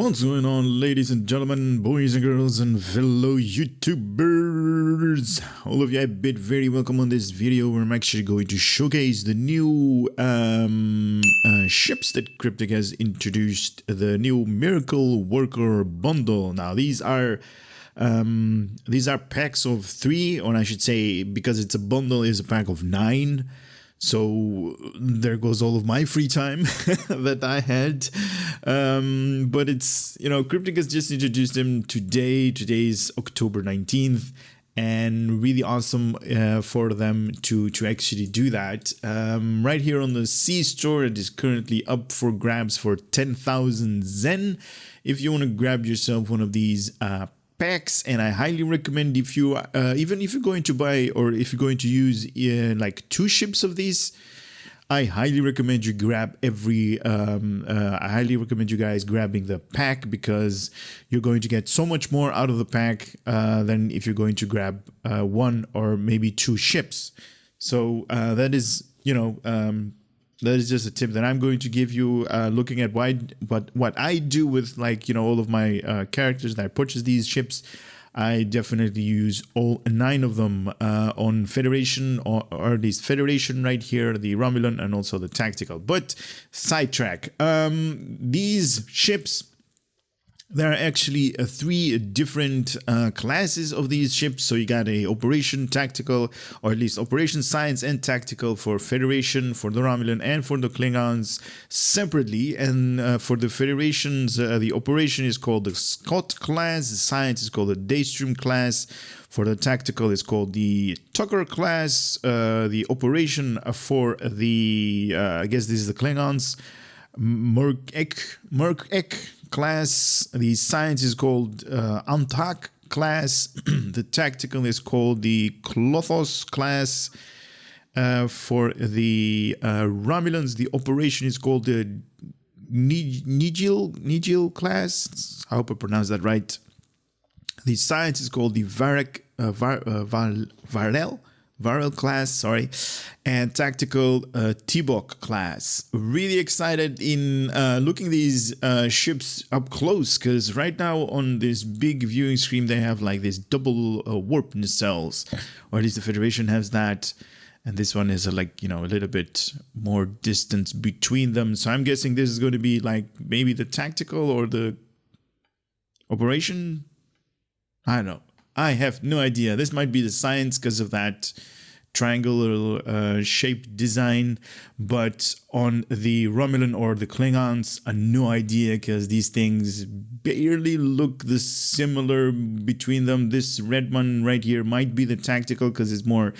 What's going on, ladies and gentlemen, boys and girls, and fellow YouTubers? All of you have been very welcome on this video where I'm actually going to showcase the new ships that Cryptic has introduced, the new Miracle Worker bundle. Now, these are packs of 3, or I should say, because it's a bundle, is a pack of 9. So there goes all of my free time that I had. But it's, Cryptic has just introduced them today. Today's October 19th. And really awesome for them to actually do that. Right here on the Zen-Store, it is currently up for grabs for 10,000 Zen. If you want to grab yourself one of these packs, and I highly recommend, if you even if you're going to buy, or if you're going to use like 2 ships of these, I highly recommend you grab I highly recommend you guys grabbing the pack, because you're going to get so much more out of the pack than if you're going to grab 1 or maybe 2 ships. So that is, that is just a tip that I'm going to give you, looking at what I do with, all of my characters that I purchase these ships. I definitely use all 9 of them on Federation, or at least Federation right here, the Romulan, and also the Tactical. But sidetrack, these ships, there are actually 3 different classes of these ships. So you got a Operation Tactical, or at least Operation Science and Tactical for Federation, for the Romulan, and for the Klingons separately. And for the Federations, the Operation is called the Scott class, the Science is called the Daystream class, for the Tactical is called the Tucker class, the Operation for the, I guess this is the Klingons, Merk-Ek class. The Science is called Antak class. The Tactical is called the Klothos class. For the Romulans, the Operation is called the Nigil class. I hope I pronounced that right. The Science is called the Varel class, sorry, and Tactical T-Bok class. Really excited in looking these ships up close, because right now on this big viewing screen they have like this double warp nacelles, or at least the Federation has that, and this one is a little bit more distance between them. So I'm guessing this is going to be like maybe the Tactical or the Operation. I don't know. I have no idea. This might be the Science because of that triangular shape design, but on the Romulan or the Klingons, no idea, because these things barely look the similar between them. This red one right here might be the Tactical, because it's more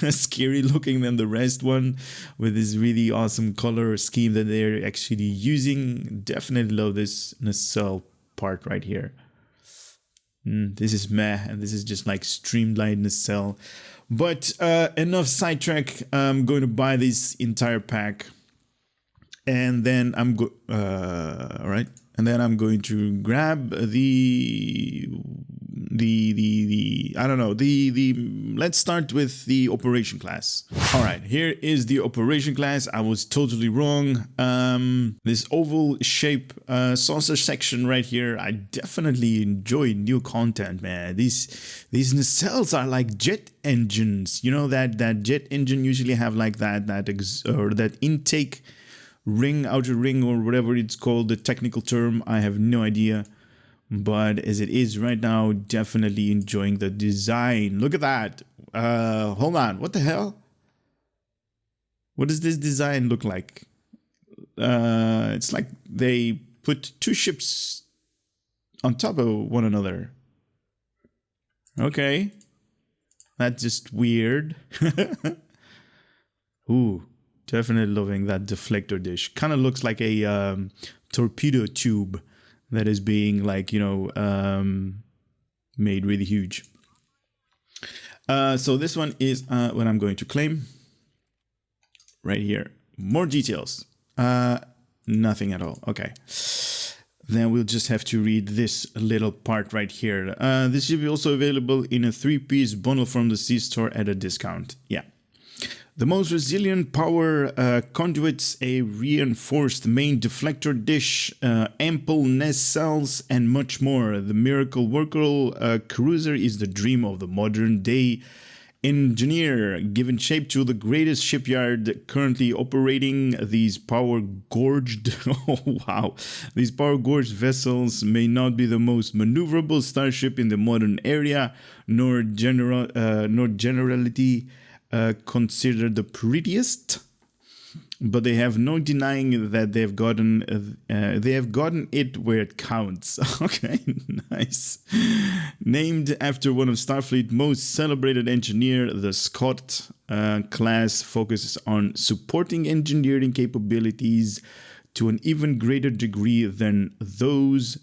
scary looking than the rest one, with this really awesome color scheme that they're actually using. Definitely love this nacelle part right here. This is meh, and this is just like streamlined nacelle. But enough sidetrack. I'm going to buy this entire pack, and then I'm alright, and then I'm going to grab the I don't know, let's start with the Operation class. All right, here is the Operation class. I was totally wrong. This oval shape saucer section right here, I definitely enjoy new content, man. These nacelles are like jet engines. You know that jet engine usually have like that intake ring, outer ring, or whatever it's called, the technical term. I have no idea. But as it is right now, definitely enjoying the design. Look at that. Hold on. What the hell? What does this design look like? It's like they put 2 ships on top of one another. Okay. That's just weird. Ooh, definitely loving that deflector dish. Kind of looks like a torpedo tube that is being made really huge. So this one is what I'm going to claim right here. More details. Nothing at all. Okay. Then we'll just have to read this little part right here. This should be also available in a 3-piece bundle from the Zen-Store at a discount. Yeah. The most resilient power conduits, a reinforced main deflector dish, ample nest cells, and much more. The Miracle Worker cruiser is the dream of the modern day engineer, given shape to the greatest shipyard currently operating. These power gorged these power gorged vessels may not be the most maneuverable starship in the modern era, nor generality considered the prettiest, but they have no denying that they have gotten it where it counts. Okay, nice. Named after one of Starfleet's most celebrated engineer, the Scott class focuses on supporting engineering capabilities to an even greater degree than those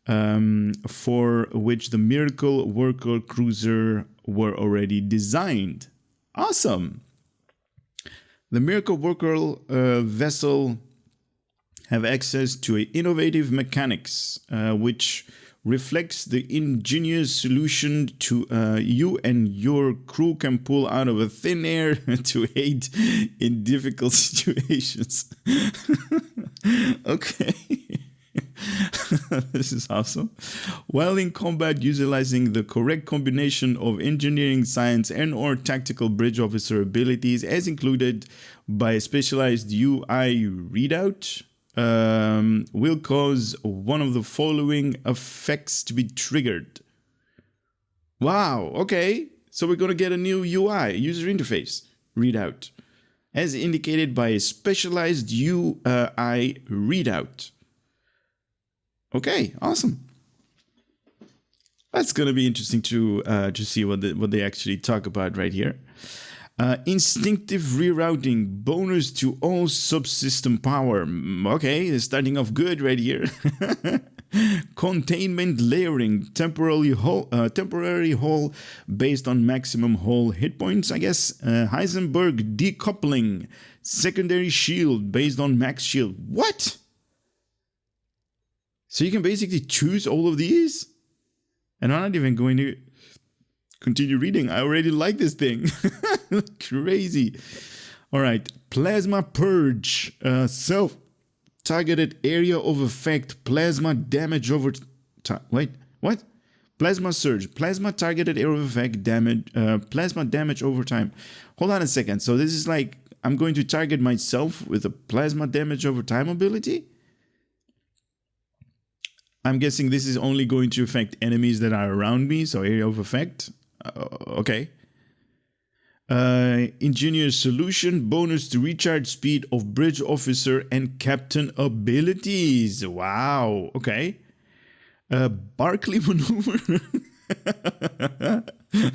for which the Miracle Worker cruiser were already designed. Awesome. The Miracle Worker vessel have access to innovative mechanics, which reflects the ingenious solution to you and your crew can pull out of a thin air to aid in difficult situations. Okay. This is awesome. While in combat, utilizing the correct combination of engineering, science, and or tactical bridge officer abilities as included by a specialized UI readout will cause one of the following effects to be triggered. Wow, okay. So we're going to get a new UI, user interface readout, as indicated by a specialized UI readout. Okay, awesome. That's gonna be interesting to see what they actually talk about right here. Instinctive rerouting, bonus to all subsystem power. Okay, they're starting off good right here. Containment layering, temporary hull based on maximum hull hit points, I guess. Heisenberg decoupling, secondary shield based on max shield. What? So you can basically choose all of these? And I'm not even going to continue reading. I already like this thing. Crazy. All right. Plasma Purge. Self-targeted area of effect. Plasma damage over time. Wait, what? Plasma Surge. Plasma targeted area of effect damage. Plasma damage over time. Hold on a second. So this is like, I'm going to target myself with a plasma damage over time ability? I'm guessing this is only going to affect enemies that are around me, so area of effect. Okay. Engineer solution, bonus to recharge speed of bridge officer and captain abilities. Wow, okay. Barclay maneuver.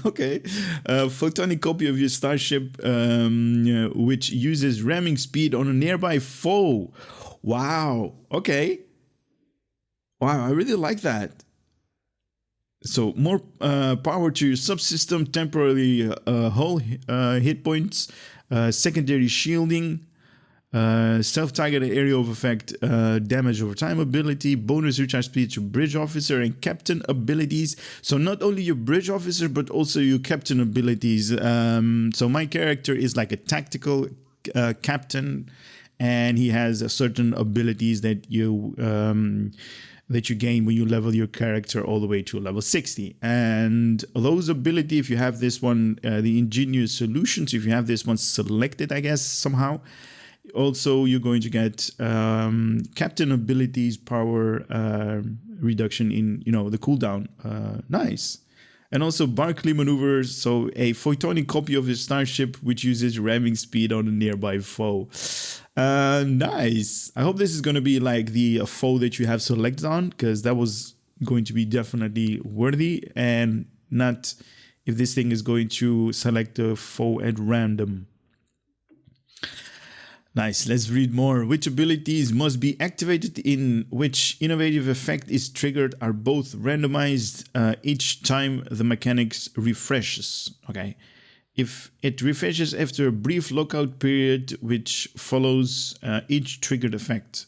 Okay. Photonic copy of your starship, which uses ramming speed on a nearby foe. Wow, okay. Wow, I really like that. So more power to your subsystem, temporary hull hit points, secondary shielding, self-targeted area of effect, damage over time ability, bonus recharge speed to bridge officer and captain abilities. So not only your bridge officer, but also your captain abilities. So my character is like a tactical captain, and he has certain abilities that you gain when you level your character all the way to level 60. And those ability, if you have this one, the ingenious solutions, if you have this one selected, I guess, somehow, also you're going to get captain abilities, power reduction in, the cooldown. Nice. And also Barclay maneuvers, so a photonic copy of your starship which uses ramming speed on a nearby foe. Nice. I hope this is going to be like the foe that you have selected on, because that was going to be definitely worthy, and not if this thing is going to select a foe at random. Nice. Let's read more. Which abilities must be activated in which innovative effect is triggered are both randomized each time the mechanics refreshes. Okay. If it refreshes after a brief lockout period, which follows each triggered effect.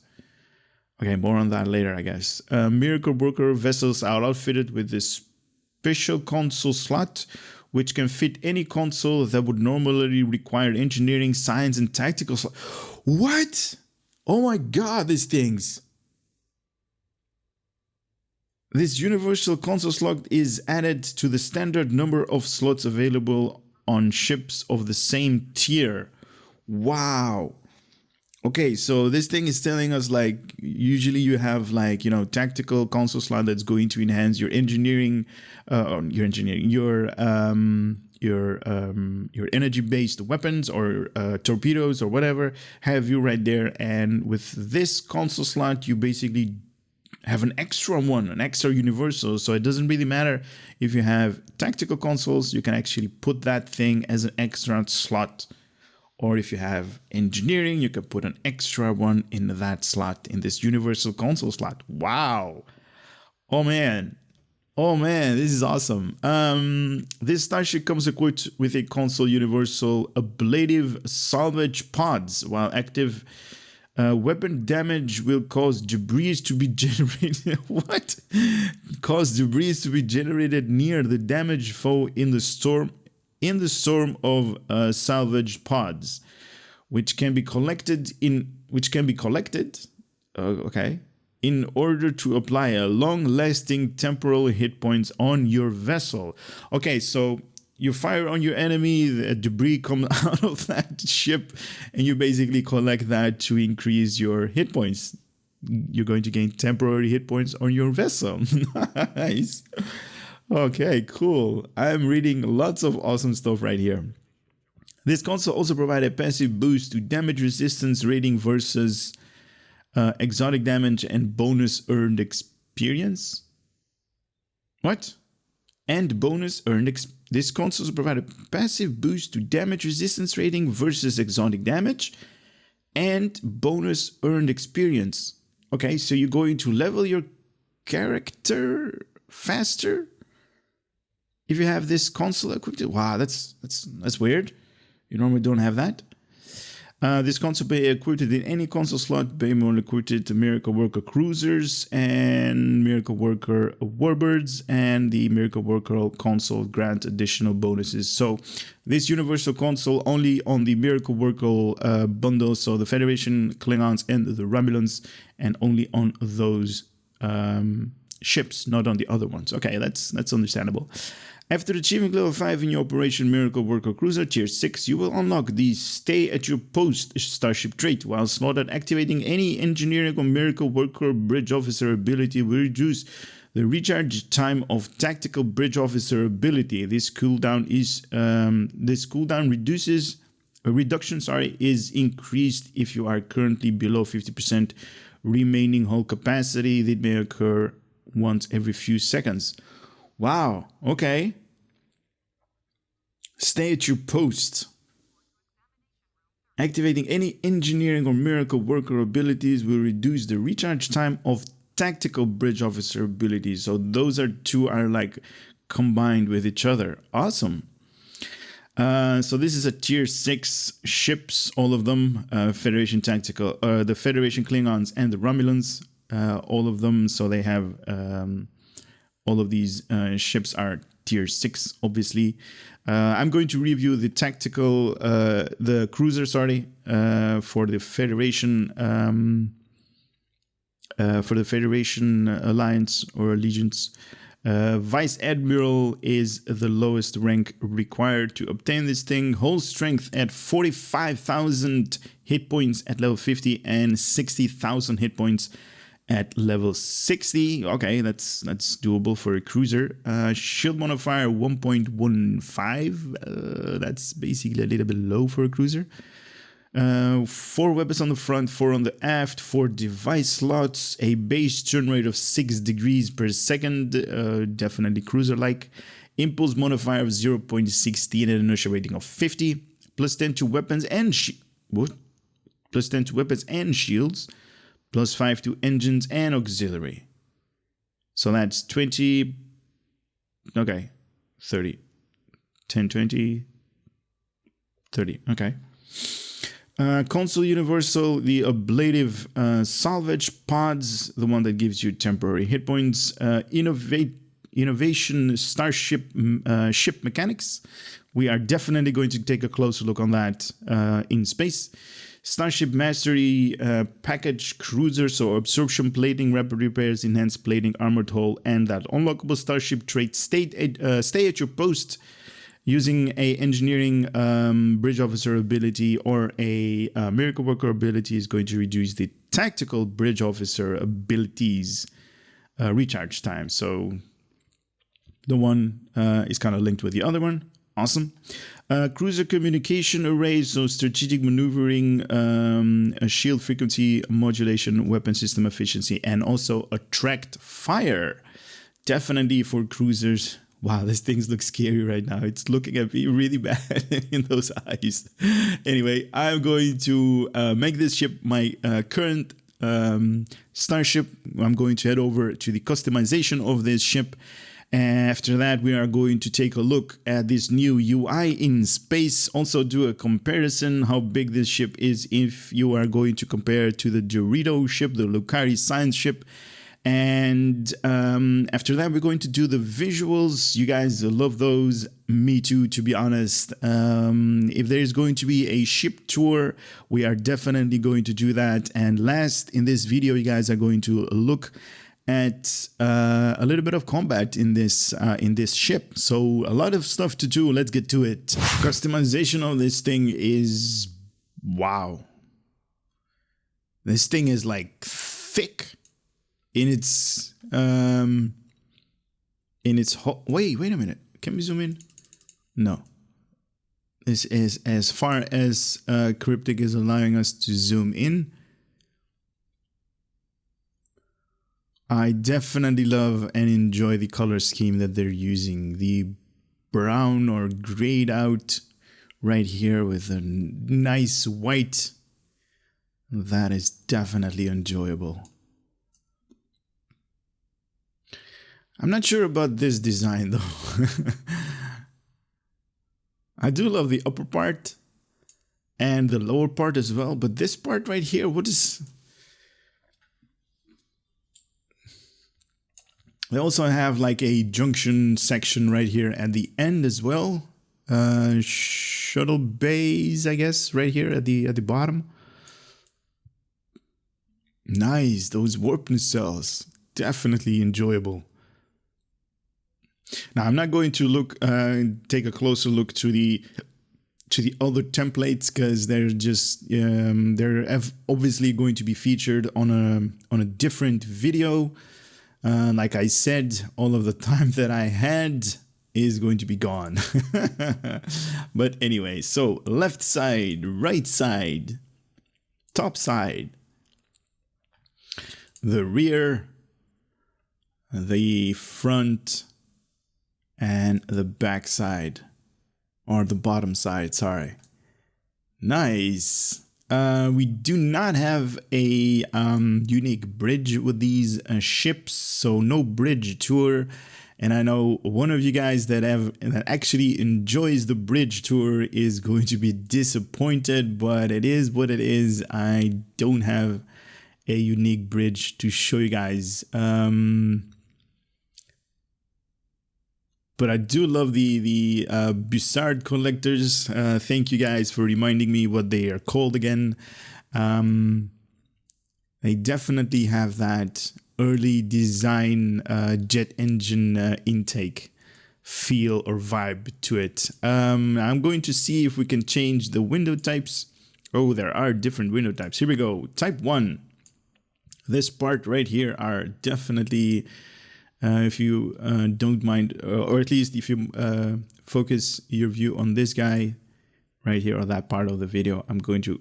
Okay, more on that later, I guess. Miracle Worker vessels are outfitted with this special console slot which can fit any console that would normally require engineering, science, and tactical. What? Oh my god, these things. This universal console slot is added to the standard number of slots available on ships of the same tier. Wow. Okay, so this thing is telling us, like, usually you have, like, you know, tactical console slot that's going to enhance your engineering, your energy-based weapons or torpedoes or whatever have you right there. And with this console slot, you basically have an extra one, an extra universal. So it doesn't really matter if you have tactical consoles, you can actually put that thing as an extra slot. Or if you have engineering, you can put an extra one in that slot, in this universal console slot. Wow. Oh man, this is awesome. This Starship comes equipped with a console universal Ablative Salvage Pods. While active, weapon damage will cause debris to be generated. What? Cause debris to be generated near the damaged foe in the storm of salvage pods, which can be collected in order to apply a long-lasting temporal hit points on your vessel. Okay, so you fire on your enemy, the debris comes out of that ship, and you basically collect that to increase your hit points. You're going to gain temporary hit points on your vessel. Nice. Okay, cool. I'm reading lots of awesome stuff right here. This console also provides a passive boost to damage resistance rating versus exotic damage and bonus earned experience. What? And bonus earned This console also provides a passive boost to damage resistance rating versus exotic damage and bonus earned experience. Okay, so you're going to level your character faster if you have this console equipped. Wow, that's weird. You normally don't have that. This console may be equipped in any console slot, may be more equipped to Miracle Worker Cruisers and Miracle Worker Warbirds, and the Miracle Worker console grant additional bonuses. So this universal console only on the Miracle Worker bundle, so the Federation, Klingons, and the Romulans, and only on those ships, not on the other ones. Okay, that's understandable. After achieving level 5 in your Operation Miracle Worker Cruiser Tier 6, you will unlock the Stay at Your Post Starship Trait. While slotted, activating any Engineering or Miracle Worker Bridge Officer ability will reduce the recharge time of Tactical Bridge Officer ability. This cooldown is increased if you are currently below 50% remaining hull capacity. It may occur once every few seconds. Wow, okay. Stay at your post. Activating any engineering or miracle worker abilities will reduce the recharge time of tactical bridge officer abilities. So those two are like combined with each other. Awesome. So this is a tier 6 ships, all of them, Federation Tactical, the Federation Klingons and the Romulans, all of them. So they have... all of these ships are tier 6, obviously. I'm going to review the tactical, the cruiser, for the Federation, Alliance or Allegiance. Vice Admiral is the lowest rank required to obtain this thing. Whole strength at 45,000 hit points at level 50 and 60,000 hit points at level 60. Okay, that's doable for a cruiser. Shield modifier 1.15. That's basically a little bit low for a cruiser. 4 weapons on the front, 4 on the aft, 4 device slots, a base turn rate of 6 degrees per second. Definitely cruiser-like. Impulse modifier of 0.16 and inertia rating of 50. Plus 10 to weapons and Plus 10 to weapons and shields. Plus 5 to engines and auxiliary. So that's 20. Okay. 30. 10, 20. 30. Okay. Console Universal, the Ablative Salvage Pods, the one that gives you temporary hit points. innovation Starship ship mechanics. We are definitely going to take a closer look on that in space. Starship Mastery package cruiser, so absorption plating, rapid repairs, enhanced plating, armored hull, and that unlockable Starship Trait. Stay at your post using a engineering bridge officer ability or a miracle worker ability is going to reduce the tactical bridge officer abilities recharge time. So the one is kind of linked with the other one. Awesome. Cruiser communication array, so strategic maneuvering, a shield frequency modulation, weapon system efficiency, and also attract fire. Definitely for cruisers. Wow, this thing looks scary right now. It's looking at me really bad in those eyes. Anyway, I'm going to make this ship my current Starship. I'm going to head over to the customization of this ship. After that, we are going to take a look at this new UI in space. Also do a comparison how big this ship is if you are going to compare to the Dorito ship, the Lucari science ship. And after that, we're going to do the visuals. You guys love those. Me too, to be honest. If there's going to be a ship tour, we are definitely going to do that. And last in this video, you guys are going to look at a little bit of combat in this ship. So a lot of stuff to do. Let's get to it. Customization of this thing is wow. This thing is like thick in its wait a minute. Can we zoom in? No. This is as far as Cryptic is allowing us to zoom in. I definitely love and enjoy the color scheme that they're using. The brown or grayed out right here with a nice white. That is definitely enjoyable. I'm not sure about this design though. I do love the upper part and the lower part as well, but this part right here, what is... They also have like a junction section right here at the end as well. Shuttle bays, I guess, right here at the bottom. Nice, those warp nacelles, definitely enjoyable. Now I'm not going to take a closer look to the other templates because they're just they're obviously going to be featured on a different video. Like I said, all of the time that I had is going to be gone. But anyway, so left side, right side, top side, the rear, the front, and the back side, or the bottom side, sorry. Nice. We do not have a unique bridge with these ships, so no bridge tour. And I know one of you guys that actually enjoys the bridge tour is going to be disappointed, but it is what it is. I don't have a unique bridge to show you guys. But I do love the Bussard collectors. Thank you guys for reminding me what they are called again. They definitely have that early design jet engine intake feel or vibe to it. I'm going to see if we can change the window types. Oh, there are different window types. Here we go. Type 1. This part right here are definitely... if you don't mind, or at least if you focus your view on this guy right here or that part of the video, I'm going to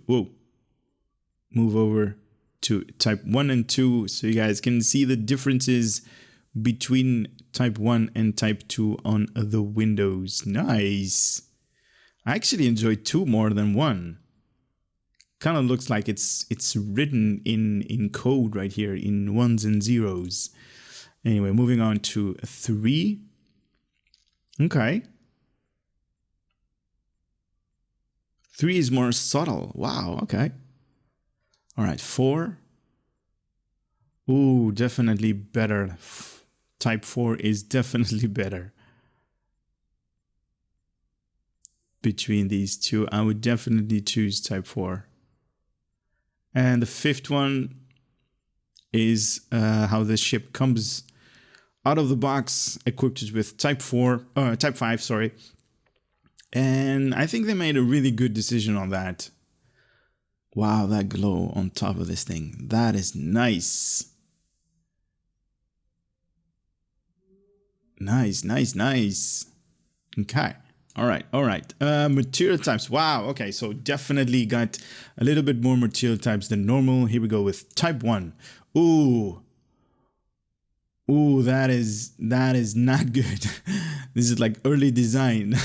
move over to type 1 and 2 so you guys can see the differences between type 1 and type 2 on the windows. Nice. I actually enjoy 2 more than 1. Kind of looks like it's written in code right here in 1s and 0s. Anyway, moving on to 3. Okay. 3 is more subtle. Wow, okay. All right, 4. Ooh, definitely better. Type 4 is definitely better. Between these two, I would definitely choose Type 4. And the fifth one is how the ship comes out of the box equipped with Type 5, sorry. And I think they made a really good decision on that. Wow, that glow on top of this thing. That is nice. Nice. Okay. All right. Material types. Wow. Okay. So definitely got a little bit more material types than normal. Here we go with type 1. Ooh, that is not good. This is like early design.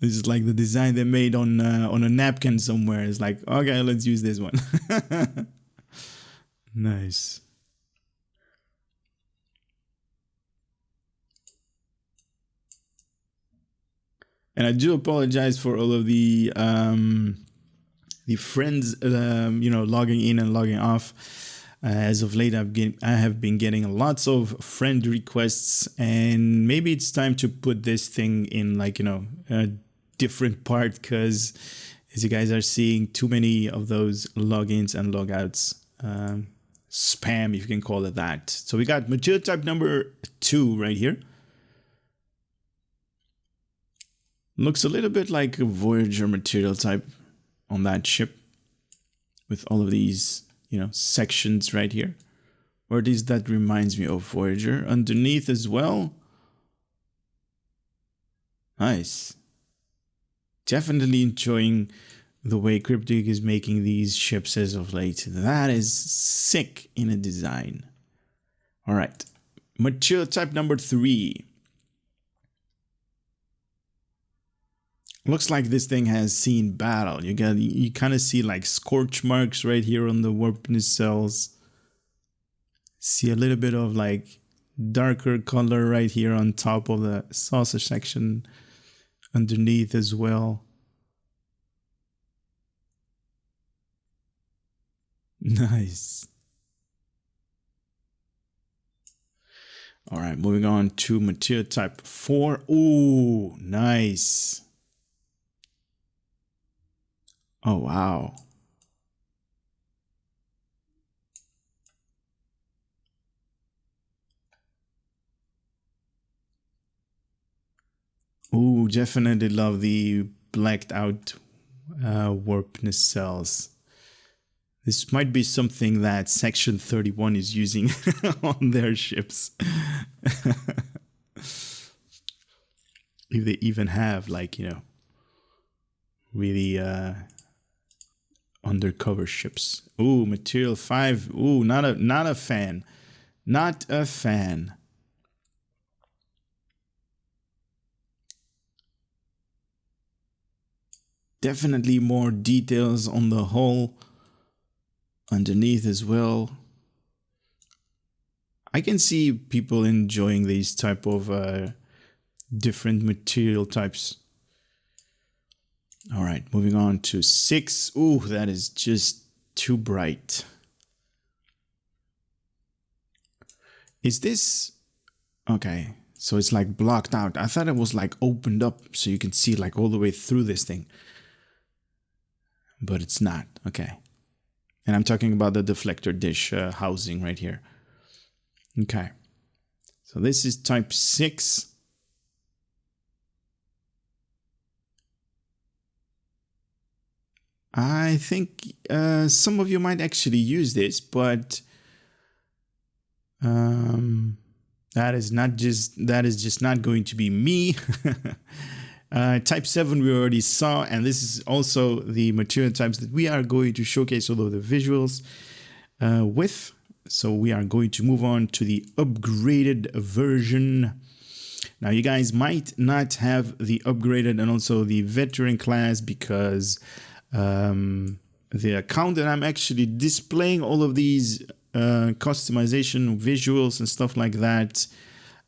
This is like the design they made on a napkin somewhere. It's like, okay, let's use this one. Nice. And I do apologize for all of the friends, logging in and logging off. As of late, I have been getting lots of friend requests, and maybe it's time to put this thing in a different part, because as you guys are seeing, too many of those logins and logouts, spam, if you can call it that. So we got material type number 2 right here. Looks a little bit like a Voyager material type on that ship, with all of these sections right here. Or at least that reminds me of Voyager. Underneath as well. Nice. Definitely enjoying the way Cryptic is making these ships as of late. That is sick in a design. All right. Material type number 3. Looks like this thing has seen battle. You kind of see like scorch marks right here on the warp nacelles. See a little bit of like darker color right here on top of the saucer section underneath as well. Nice. All right, moving on to material type 4. Ooh, nice. Oh, wow. Ooh, definitely love the blacked out warp nacelles. This might be something that Section 31 is using on their ships. If they even have really undercover ships. Ooh, material 5. Ooh, not a fan. Not a fan. Definitely more details on the hull underneath as well. I can see people enjoying these type of different material types. All right, moving on to 6. Ooh, that is just too bright. Is this... Okay, so it's like blocked out. I thought it was like opened up so you can see like all the way through this thing. But it's not. Okay. And I'm talking about the deflector dish housing right here. Okay. So this is type 6. I think some of you might actually use this, but that is just not going to be me. Type 7 we already saw, and this is also the material types that we are going to showcase all of the visuals with. So we are going to move on to the upgraded version. Now you guys might not have the upgraded and also the veteran class, because the account that I'm actually displaying all of these customization visuals and stuff like that,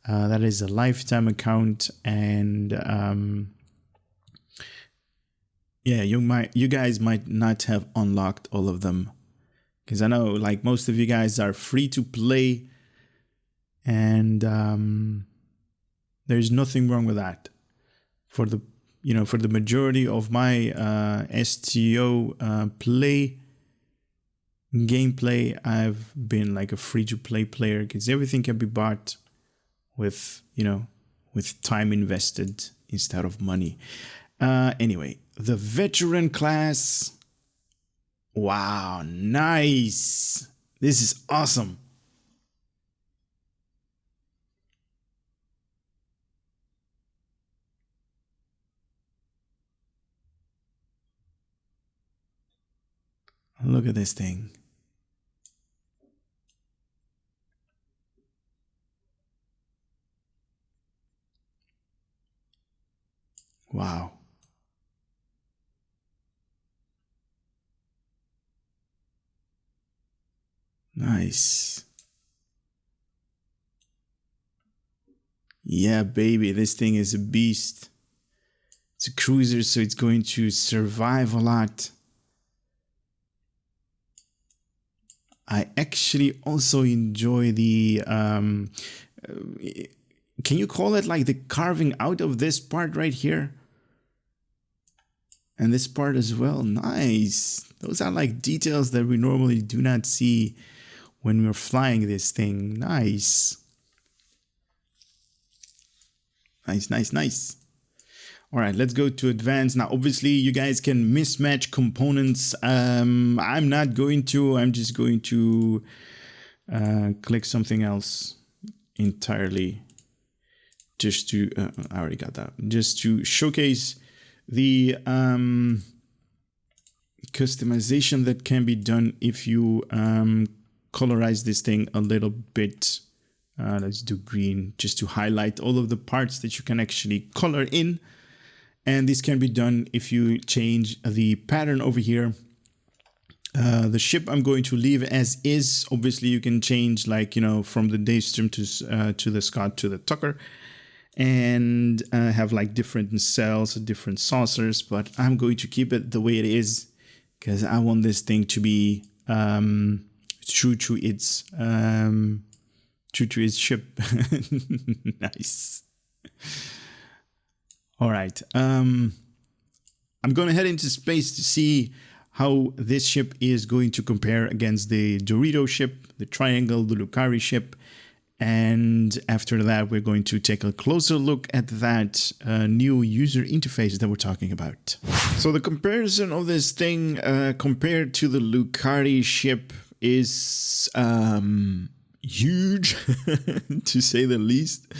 that is a lifetime account, and yeah, you guys might not have unlocked all of them, because I know like most of you guys are free to play, and there's nothing wrong with that. For the majority of my STO gameplay, I've been like a free-to-play player because everything can be bought with time invested instead of money. Anyway, the veteran class. Wow, nice. This is awesome. Look at this thing. Wow. Nice. Yeah, baby, this thing is a beast. It's a cruiser, so it's going to survive a lot. I actually also enjoy the can you call it like the carving out of this part right here? And this part as well. Nice. Those are like details that we normally do not see when we're flying this thing. Nice. Nice. All right, let's go to advanced. Now, obviously, you guys can mismatch components. I'm not going to. I'm just going to click something else entirely. Just to, I already got that. Just to showcase the customization that can be done if you colorize this thing a little bit. Let's do green just to highlight all of the parts that you can actually color in. And this can be done if you change the pattern over here. The ship I'm going to leave as is. Obviously, you can change from the Daystrom to the Scott to the Tucker. And have like different cells, different saucers. But I'm going to keep it the way it is. Because I want this thing to be true to its ship. Nice. All right. I'm going to head into space to see how this ship is going to compare against the Dorito ship, the Triangle, the Lucari ship. And after that, we're going to take a closer look at that new user interface that we're talking about. So the comparison of this thing compared to the Lucari ship is huge, to say the least.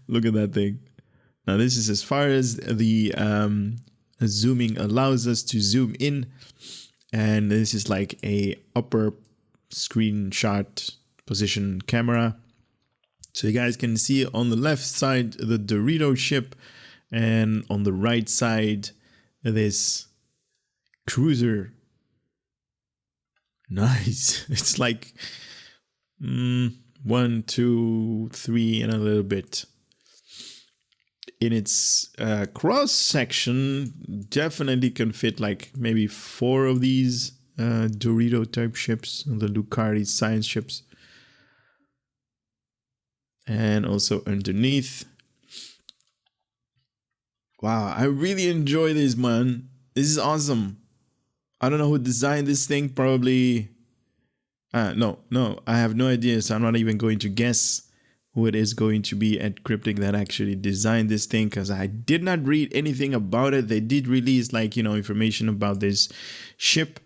Look at that thing. Now, this is as far as the zooming allows us to zoom in. And this is like a upper screenshot position camera. So you guys can see on the left side the Dorito ship, and on the right side this cruiser. Nice. It's like 1, 2, 3 and a little bit. In its cross section, definitely can fit like maybe 4 of these Dorito type ships, the Lucari science ships. And also underneath. Wow, I really enjoy this, man. This is awesome. I don't know who designed this thing. Probably. No, I have no idea. So I'm not even going to guess who it is going to be at Cryptic that actually designed this thing, because I did not read anything about it. They did release information about this ship,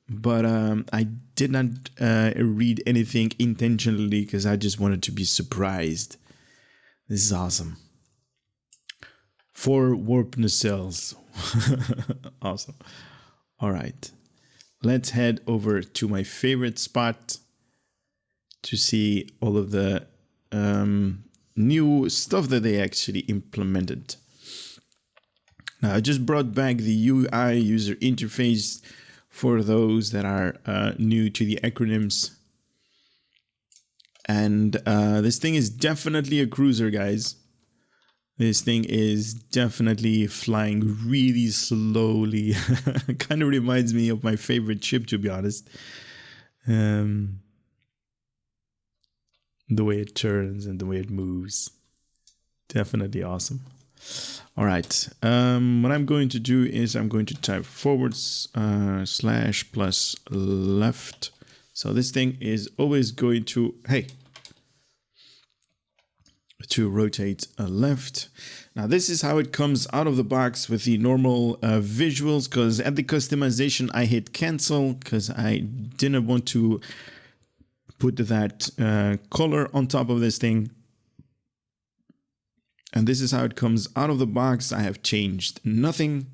but I did not read anything intentionally because I just wanted to be surprised. This is awesome. 4 warp nacelles. Awesome. All right. Let's head over to my favorite spot to see all of the new stuff that they actually implemented. Now, I just brought back the UI user interface for those that are new to the acronyms. And this thing is definitely a cruiser, guys. This thing is definitely flying really slowly. Kind of reminds me of my favorite ship, to be honest. the way it turns and the way it moves. Definitely awesome. All right. What I'm going to do is I'm going to type / plus left. So this thing is always going to, to rotate left. Now this is how it comes out of the box with the normal visuals, because at the customization I hit cancel because I didn't want to put that color on top of this thing. And this is how it comes out of the box. I have changed nothing.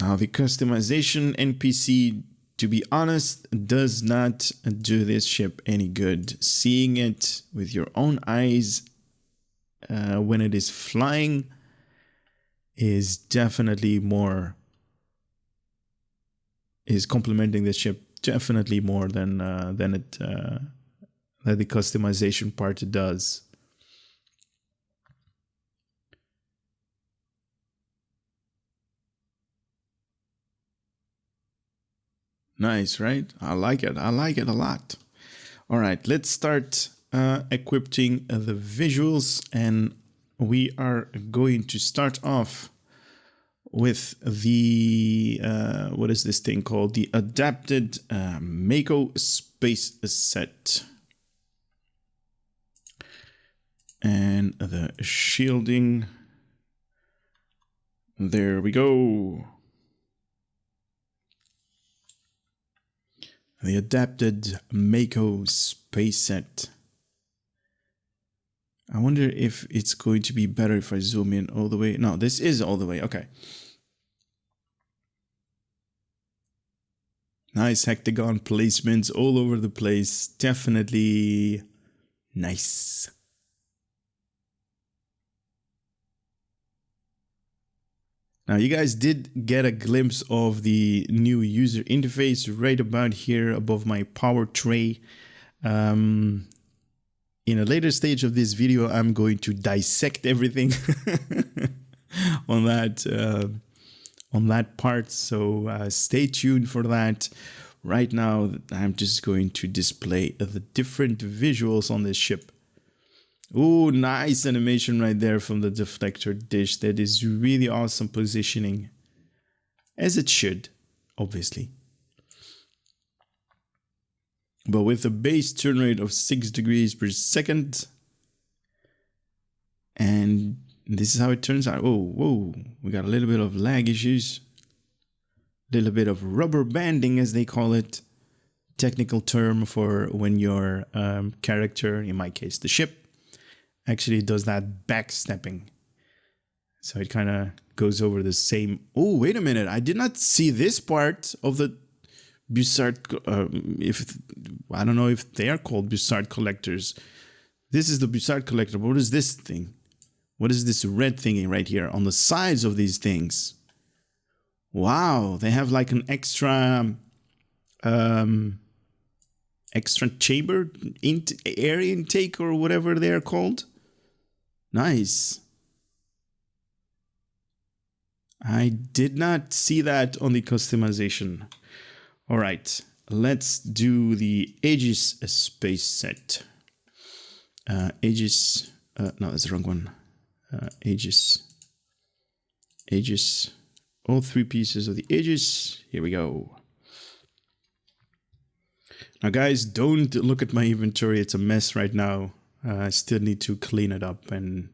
Now the customization NPC, to be honest, does not do this ship any good. Seeing it with your own eyes when it is flying is definitely more, is complementing the ship definitely more than the customization part does. Nice, right? I like it. I like it a lot. All right, let's start equipping the visuals, and we are going to start off with the what is this thing called? The adapted Mako space set. And the shielding. There we go. The adapted Mako space set. I wonder if it's going to be better if I zoom in all the way. No, this is all the way. Okay. Nice hectagon placements all over the place. Definitely nice. Now, you guys did get a glimpse of the new user interface right about here above my power tray. In a later stage of this video, I'm going to dissect everything on that part. So stay tuned for that. Right now, I'm just going to display the different visuals on this ship. Oh, nice animation right there from the deflector dish. That is really awesome positioning. As it should, obviously. But with a base turn rate of 6 degrees per second. And this is how it turns out. Oh, whoa. We got a little bit of lag issues. A little bit of rubber banding, as they call it. Technical term for when your character, in my case the ship, actually does that backstepping. So it kind of goes over the same. Oh, wait a minute. I did not see this part of the Bussard. I don't know if they are called Bussard collectors. This is the Bussard collector. What is this thing? What is this red thingy right here on the sides of these things? Wow. They have like an extra chamber air intake or whatever they are called. Nice. I did not see that on the customization. All right, let's do the Aegis space set. Aegis, no, that's the wrong one. Aegis. All 3 pieces of the Aegis. Here we go. Now, guys, don't look at my inventory. It's a mess right now. I still need to clean it up and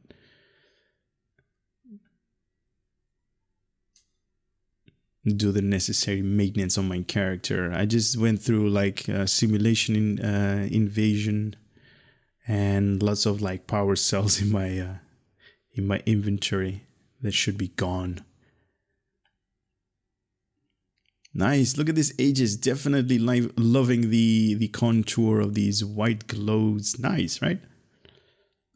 do the necessary maintenance on my character. I just went through like simulation invasion and lots of like power cells in my inventory that should be gone. Nice. Look at this Aegis. Definitely loving the contour of these white glows. Nice, right?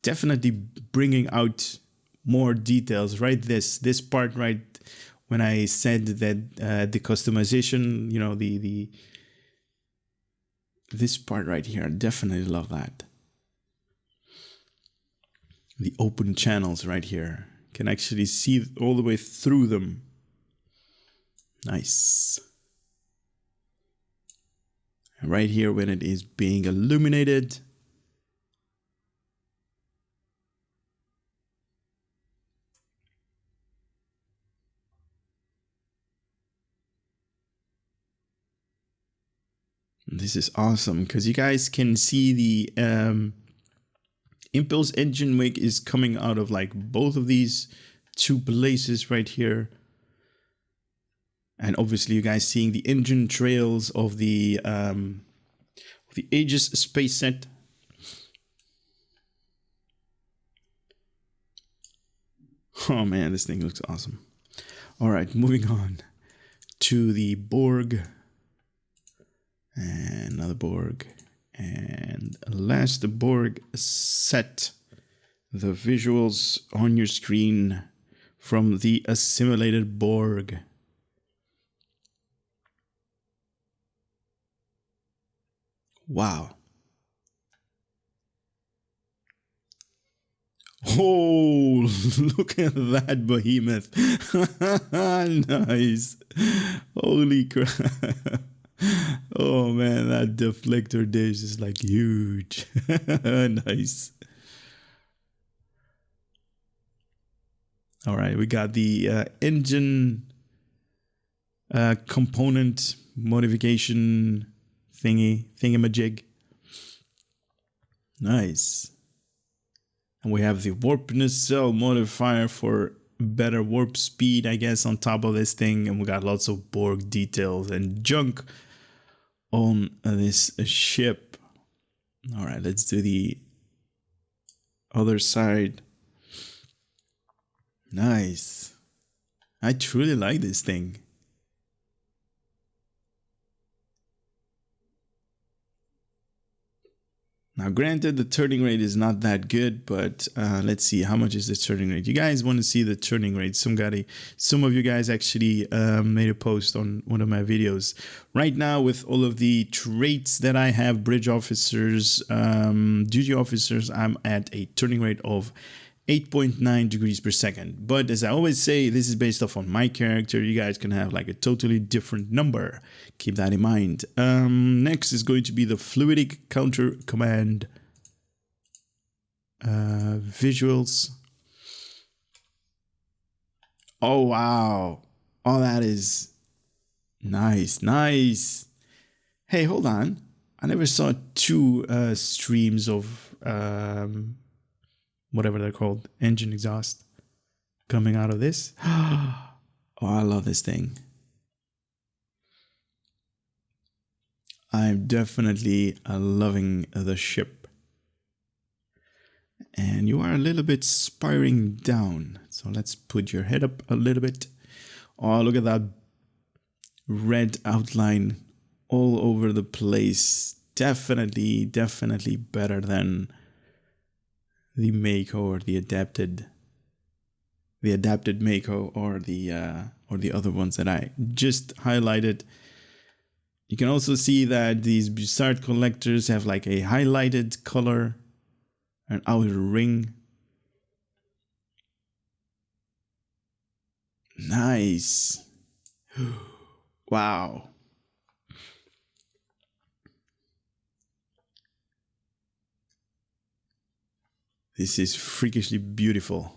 Definitely bringing out more details, right? This part right when I said that the customization, you know, this part right here, I definitely love that. The open channels right here. Can actually see all the way through them. Nice. right here when it is being illuminated. This is awesome because you guys can see the impulse engine wake is coming out of like both of these two places right here. And obviously you guys seeing the engine trails of the Aegis space set. Oh man, this thing looks awesome. All right, moving on to the Borg. And another Borg. And last Borg set. The visuals on your screen from the assimilated Borg. Wow. Oh, look at that behemoth. Nice. Holy crap. Oh man, that deflector dish is like huge. Nice. All right, we got the engine component modification thingamajig. Nice. And we have the warp nacelle modifier for better warp speed, I guess, on top of this thing. And we got lots of Borg details and junk on this ship. All right, let's do the other side. Nice. I truly like this thing. Now, granted, the turning rate is not that good, but let's see, how much is the turning rate? You guys want to see the turning rate? Some of you guys actually made a post on one of my videos. Right now, with all of the traits that I have, bridge officers, duty officers, I'm at a turning rate of 8.9 degrees per second. But as I always say, this is based off on my character. You guys can have like a totally different number. Keep that in mind. Next is going to be the fluidic counter command visuals. Oh, wow. Oh, that is nice. Nice. Hey, hold on. I never saw two streams of whatever they're called, engine exhaust, coming out of this. Oh, I love this thing. I'm definitely loving the ship. And you are a little bit spiraling down. So let's put your head up a little bit. Oh, look at that red outline all over the place. Definitely better than the Mako or the adapted Mako or the other ones that I just highlighted. You can also see that these Bussard collectors have like a highlighted color, an outer ring. Nice. Wow. This is freakishly beautiful.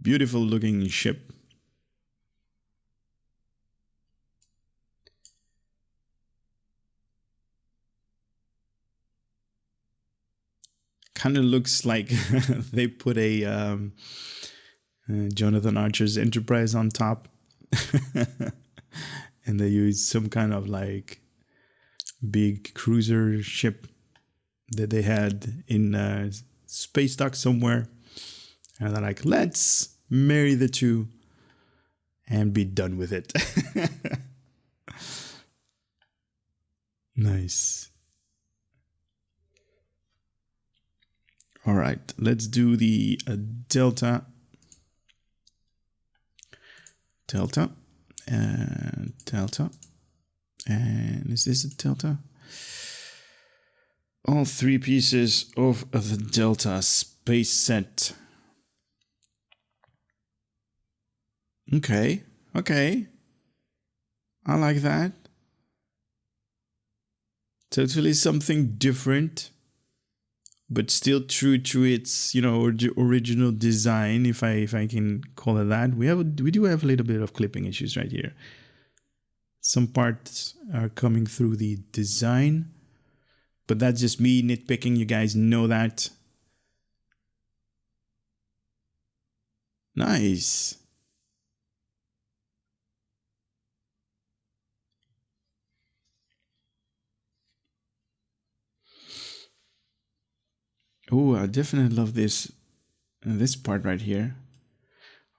Beautiful looking ship. Kind of looks like they put a Jonathan Archer's Enterprise on top. And they use some kind of like big cruiser ship that they had in space dock somewhere. And they're like, let's marry the two and be done with it. Nice. All right, let's do the Delta. Delta. And Delta. And is this a Delta? All three pieces of the Delta space set. Okay. I like that. Totally something different, but still true to its, original design, if I can call it that. We do have a little bit of clipping issues right here. Some parts are coming through the design, but that's just me nitpicking. You guys know that. Nice. Oh, I definitely love this part right here.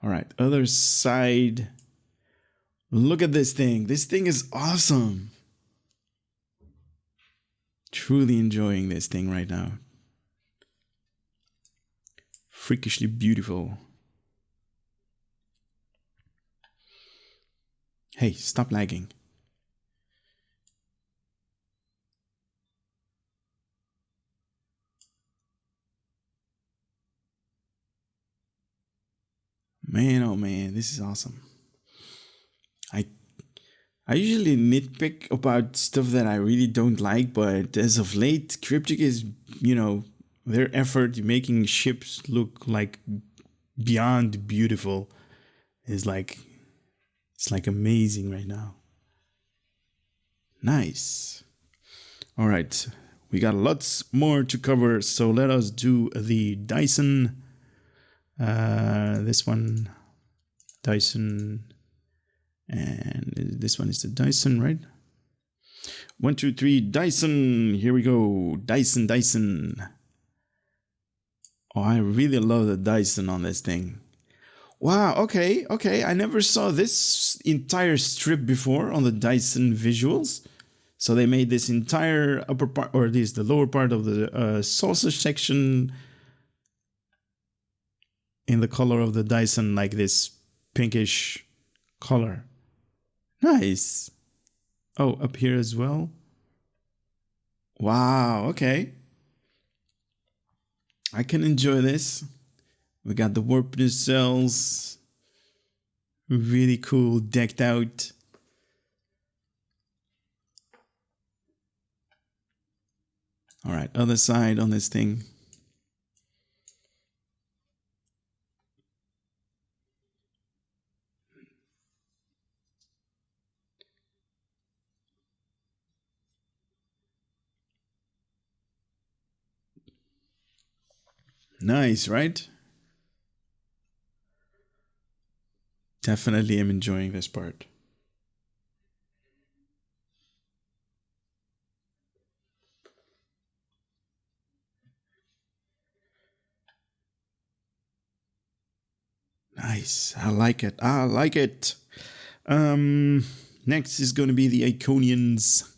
All right, other side. Look at this thing. This thing is awesome. Truly enjoying this thing right now. Freakishly beautiful. Hey, stop lagging. Man, oh man, this is awesome. I usually nitpick about stuff that I really don't like, but as of late, Cryptic is, their effort making ships look like beyond beautiful is it's like amazing right now. Nice. All right, we got lots more to cover, so let us do the Dyson. This one, Dyson. And this one is the Dyson, right? 1, 2, 3, Dyson. Here we go. Dyson. Oh, I really love the Dyson on this thing. Wow, okay. I never saw this entire strip before on the Dyson visuals. So they made this entire upper part, or at least the lower part of the saucer section in the color of the Dyson, like this pinkish color. Nice. Oh, up here as well. Wow, okay. I can enjoy this. We got the warp nacelles. Really cool, decked out. All right, other side on this thing. Nice, right? Definitely am enjoying this part. Nice. I like it. Next is going to be the Iconians,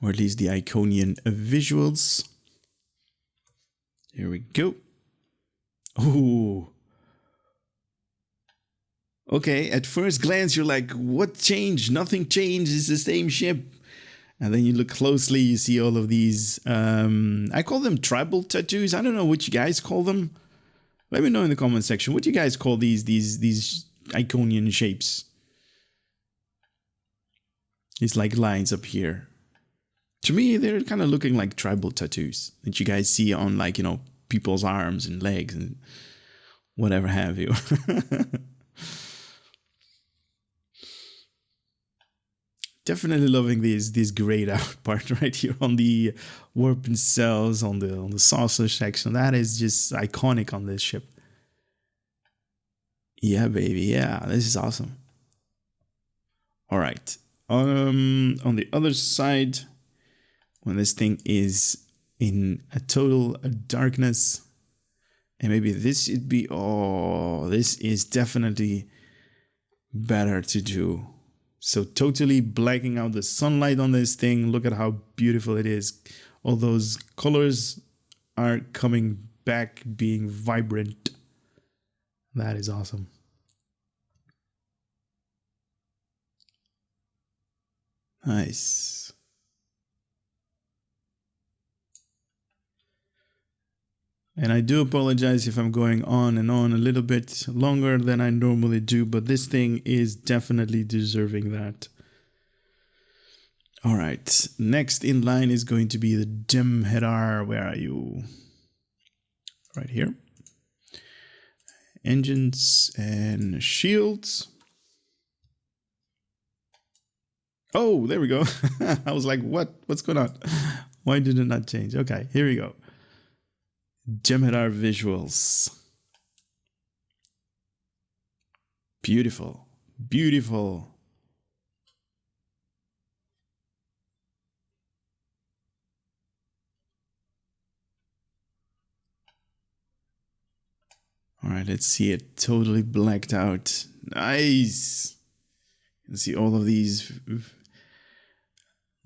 or at least the Iconian visuals. Here we go. Oh. Okay, at first glance, you're like, what changed? Nothing changed. It's the same ship. And then you look closely, you see all of these, I call them tribal tattoos. I don't know what you guys call them. Let me know in the comment section. What do you guys call these Iconian shapes? These like lines up here. To me, they're kind of looking like tribal tattoos that you guys see on people's arms and legs and whatever have you. Definitely loving these grayed out part right here on the warp nacelles on the saucer section. That is just iconic on this ship. Yeah, baby. Yeah, this is awesome. All right. On the other side, when this thing is in a total darkness, and maybe this should be, this is definitely better to do. So totally blacking out the sunlight on this thing. Look at how beautiful it is. All those colors are coming back, being vibrant. That is awesome. Nice. And I do apologize if I'm going on and on a little bit longer than I normally do, but this thing is definitely deserving that. All right, next in line is going to be the Jem'Hadar. Where are you? Right here. Engines and shields. Oh, there we go. I was like, what? What's going on? Why did it not change? Okay, here we go. Jem'Hadar visuals. Beautiful. Beautiful. All right, let's see it. Totally blacked out. Nice. You can see all of these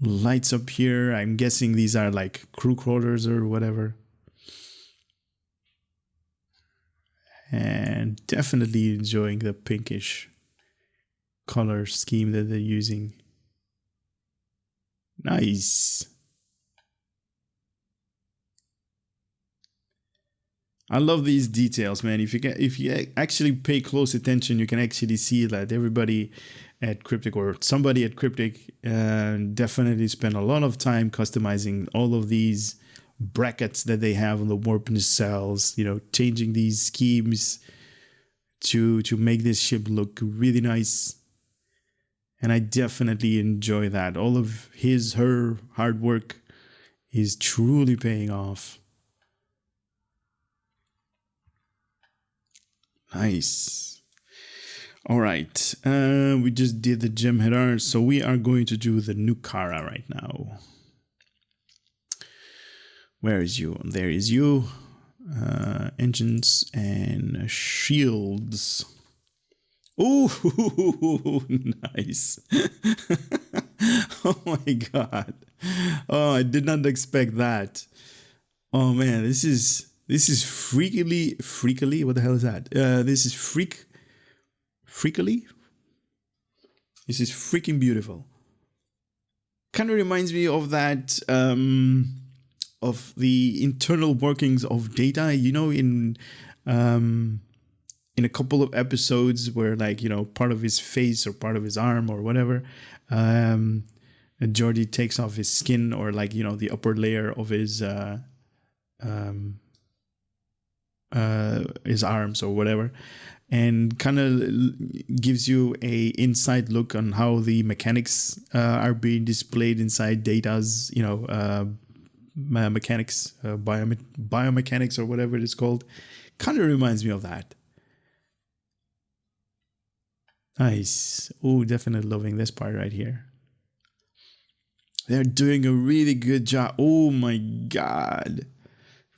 lights up here. I'm guessing these are like crew quarters or whatever. And definitely enjoying the pinkish color scheme that they're using. Nice. I love these details, man. If you actually pay close attention, you can actually see that everybody at Cryptic, or somebody at Cryptic, definitely spent a lot of time customizing all of these brackets that they have on the warp nacelles. You know, changing these schemes to make this ship look really nice. And I definitely enjoy that. All of her hard work is truly paying off. Nice. All right. We just did the Jem'Hadar, so we are going to do the Nukara right now. Where is you? There is you. Engines and shields. Oh, nice. Oh my god. Oh, I did not expect that. Oh man, this is freakily. What the hell is that? This is freakily. This is freaking beautiful. Kind of reminds me of that, of the internal workings of Data. You know, in a couple of episodes where, like, you know, part of his face or part of his arm or whatever, Geordi takes off his skin, or, like, you know, the upper layer of his arms or whatever, and kind of gives you a inside look on how the mechanics are being displayed inside Data's, you know, mechanics, biomechanics or whatever it is called. Kind of reminds me of that. Nice. Oh, definitely loving this part right here. They're doing a really good job. Oh my god.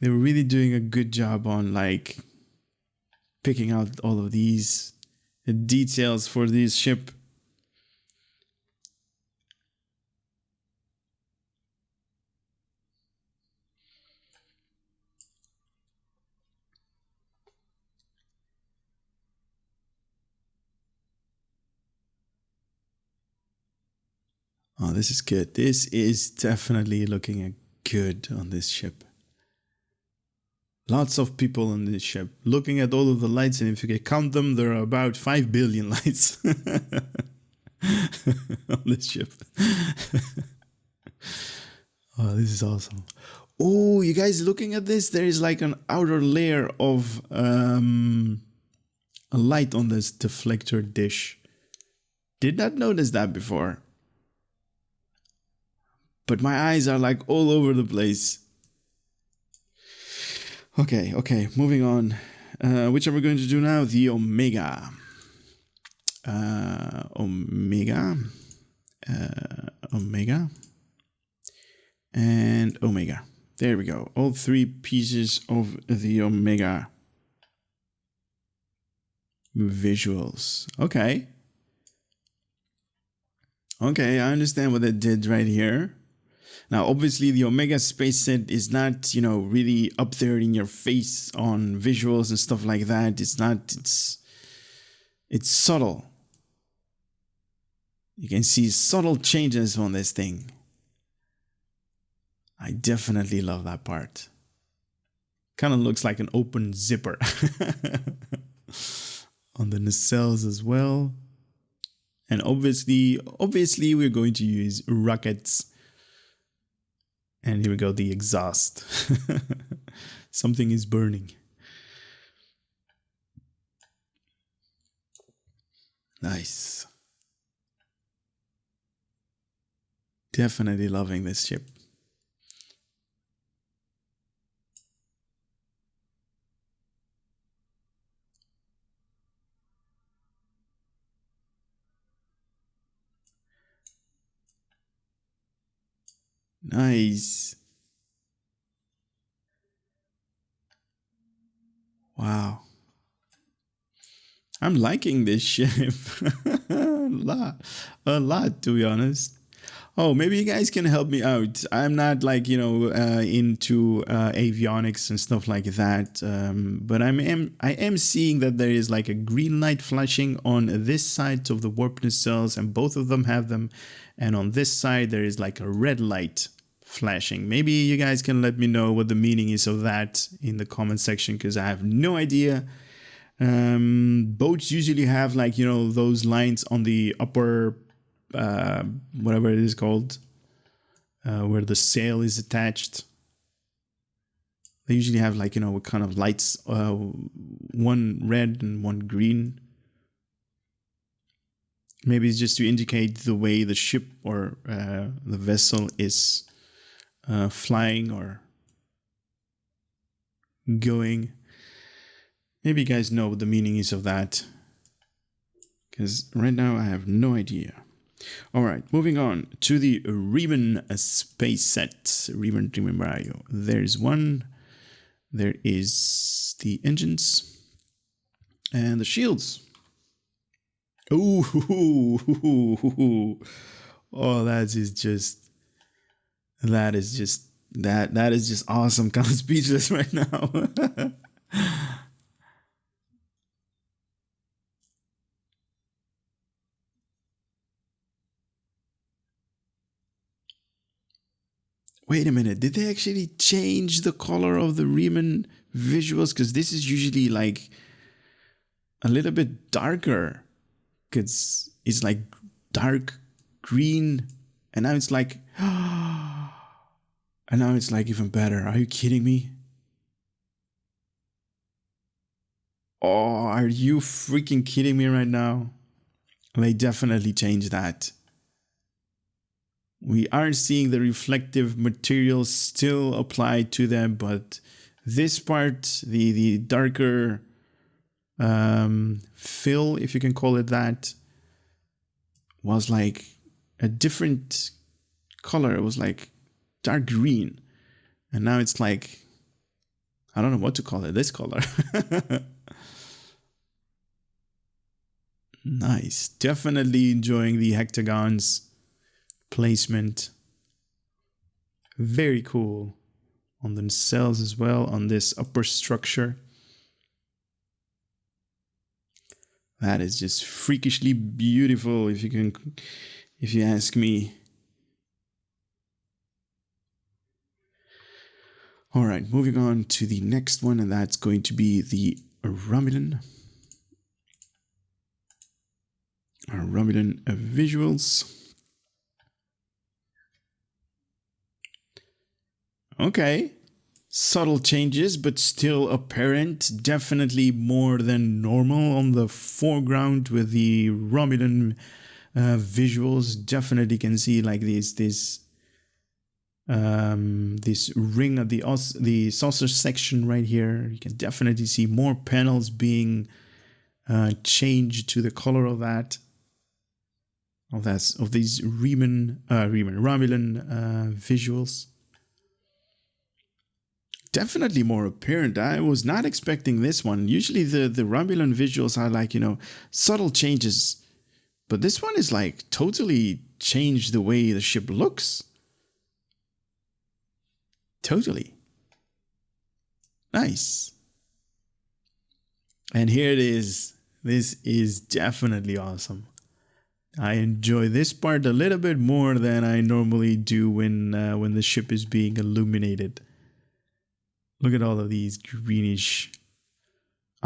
They're really doing a good job on, like, picking out all of these details for this ship. Oh, this is good. This is definitely looking good on this ship. Lots of people on this ship. Looking at all of the lights, and if you can count them, there are about 5 billion lights on this ship. Oh, this is awesome. Oh, you guys looking at this? There is like an outer layer of a light on this deflector dish. Did not notice that before. But my eyes are like all over the place. Okay, moving on. Which are we going to do now? The Omega. Omega. And Omega. There we go. All 3 pieces of the Omega visuals. Okay, I understand what they did right here. Now, obviously, the Omega space set is not, you know, really up there in your face on visuals and stuff like that. It's not, it's subtle. You can see subtle changes on this thing. I definitely love that part. Kind of looks like an open zipper on the nacelles as well. And obviously we're going to use rockets. And here we go, the exhaust. Something is burning. Nice. Definitely loving this ship. Nice. Wow. I'm liking this ship. A lot, to be honest. Oh, maybe you guys can help me out. I'm not like, into avionics and stuff like that. But I am seeing that there is like a green light flashing on this side of the warp nacelles, and both of them have them. And on this side, there is like a red light flashing. Maybe you guys can let me know what the meaning is of that in the comment section, because I have no idea. Boats usually have like, those lines on the upper whatever it is called, where the sail is attached. They usually have like, what kind of lights, one red and one green. Maybe it's just to indicate the way the ship or the vessel is flying or going. Maybe you guys know what the meaning is of that, because right now I have no idea. All right, moving on to the Riemann space set. Riemann Mario. There's one. There is the engines and the shields. Ooh, oh, that is just awesome. Kind of speechless right now. Wait a minute, did they actually change the color of the Riemann visuals? Because this is usually like a little bit darker. Because it's like dark green. And now it's like... and now it's like even better. Are you kidding me? Oh, are you freaking kidding me right now? They definitely changed that. We are seeing the reflective materials still applied to them, but this part, the darker fill, if you can call it that, was like a different color. It was like dark green. And now it's like, I don't know what to call it, this color. Nice. Definitely enjoying the hectagons placement. Very cool. On the cells as well, on this upper structure. That is just freakishly beautiful, if you ask me. All right, moving on to the next one, and that's going to be the Romulan. Our Romulan visuals. Okay, subtle changes, but still apparent. Definitely more than normal on the foreground with the Romulan visuals. Definitely can see like this ring of the saucer section right here. You can definitely see more panels being changed to the color of that. Of these Romulan visuals. Definitely more apparent. I was not expecting this one. Usually the Romulan visuals are like, subtle changes. But this one is like totally changed the way the ship looks. Totally. Nice. And here it is. This is definitely awesome. I enjoy this part a little bit more than I normally do when the ship is being illuminated. Look at all of these greenish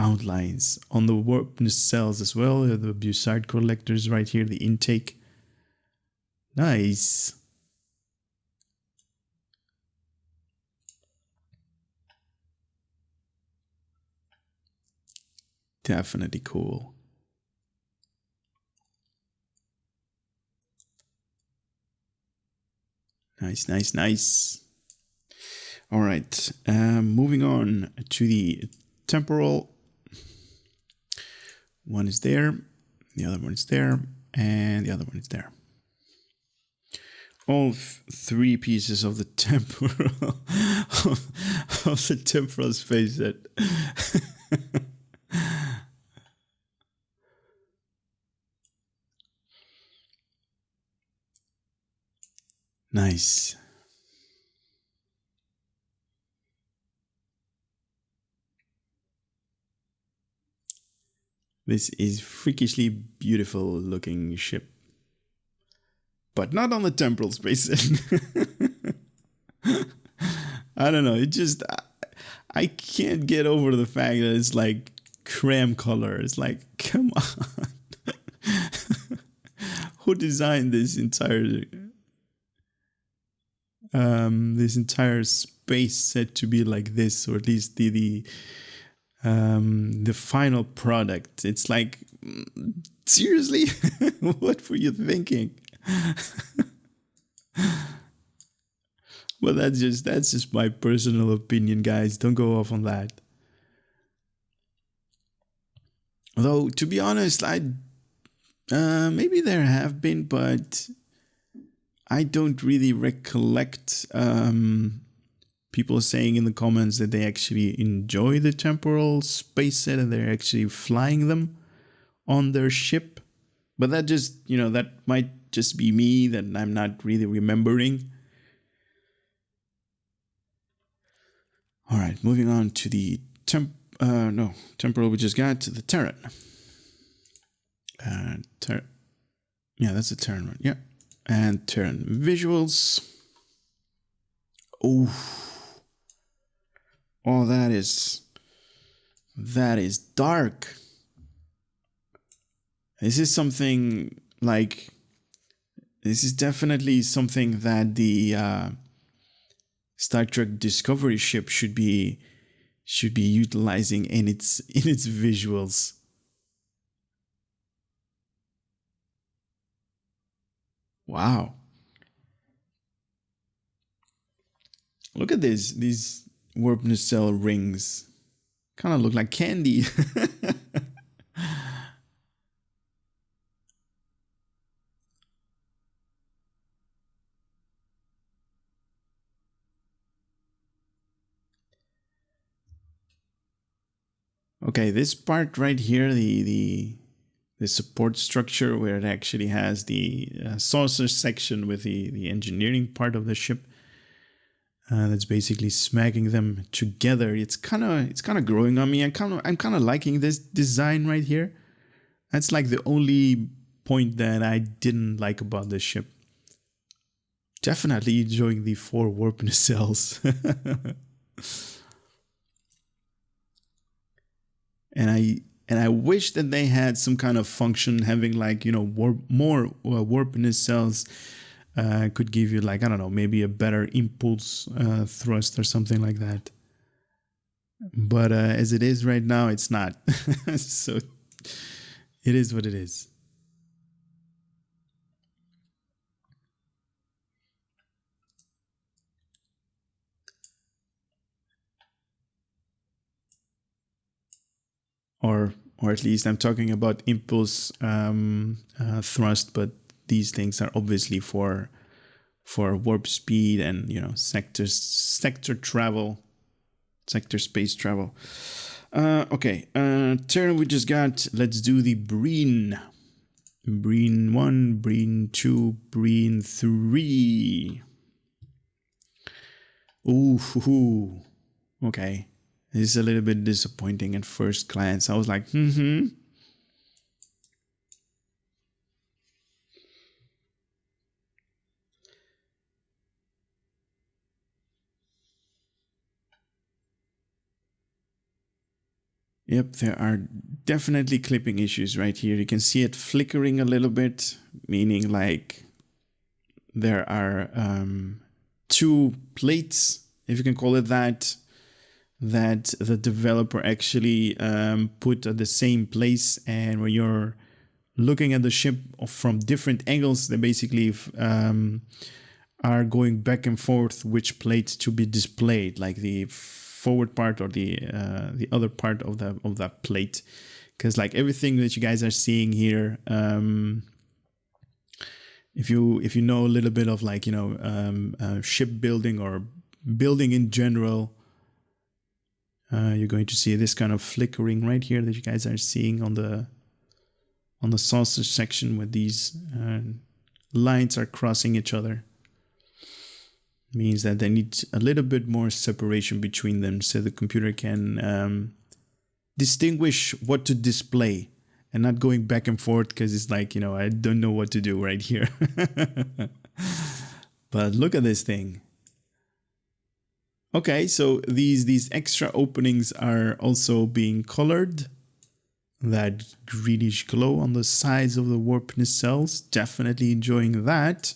outlines on the warp cells as well. The Bussard collectors right here, the intake. Nice. Definitely cool. Nice, nice, nice. All right, moving on to the temporal. One is there, the other one is there, and the other one is there. All three pieces of the temporal of the temporal space set. Nice. This is freakishly beautiful looking ship. But not on the temporal space. I don't know. It just, I can't get over the fact that it's like cram color. It's like, come on. Who designed this entire space set to be like this, or at least the final product? It's like, seriously, what were you thinking? Well, that's just my personal opinion, guys. Don't go off on that. Although, to be honest, maybe there have been, but I don't really recollect people saying in the comments that they actually enjoy the temporal space set and they're actually flying them on their ship. But that just, that might just be me, that I'm not really remembering. All right, moving on to the temporal we just got, to the Terran. Yeah, that's a Terran one. Yeah. And Terran visuals. Oh, that is dark. This is definitely something that the Star Trek Discovery ship should be utilizing in its visuals. Wow. Look at these warp nacelle rings. Kind of look like candy. Okay, this part right here, the support structure where it actually has the saucer section with the engineering part of the ship, that's basically smacking them together. It's kind of growing on me. I'm kind of liking this design right here. That's like the only point that I didn't like about this ship. Definitely enjoying the 4 warp nacelles. And I wish that they had some kind of function, having like, more warp nacelles could give you, like, I don't know, maybe a better impulse thrust or something like that. But as it is right now, it's not. So it is what it is. Or at least I'm talking about impulse thrust, but these things are obviously for warp speed and sector travel, sector space travel. Okay, turn we just got. Let's do the Breen. Breen 1, Breen 2, Breen 3. Ooh, okay. This is a little bit disappointing at first glance. I was like, Yep, there are definitely clipping issues right here. You can see it flickering a little bit, meaning like there are two plates, if you can call it that the developer actually put at the same place. And when you're looking at the ship from different angles, they basically are going back and forth which plate to be displayed, like the forward part or the other part of that plate. Because like everything that you guys are seeing here, if you know a little bit of like, you know, shipbuilding or building in general, you're going to see this kind of flickering right here that you guys are seeing on the sausage section, where these lines are crossing each other. Means that they need a little bit more separation between them so the computer can distinguish what to display and not going back and forth, because it's like, you know, I don't know what to do right here. But look at this thing. Okay, so these extra openings are also being colored. That greenish glow on the sides of the warp nacelles, definitely enjoying that.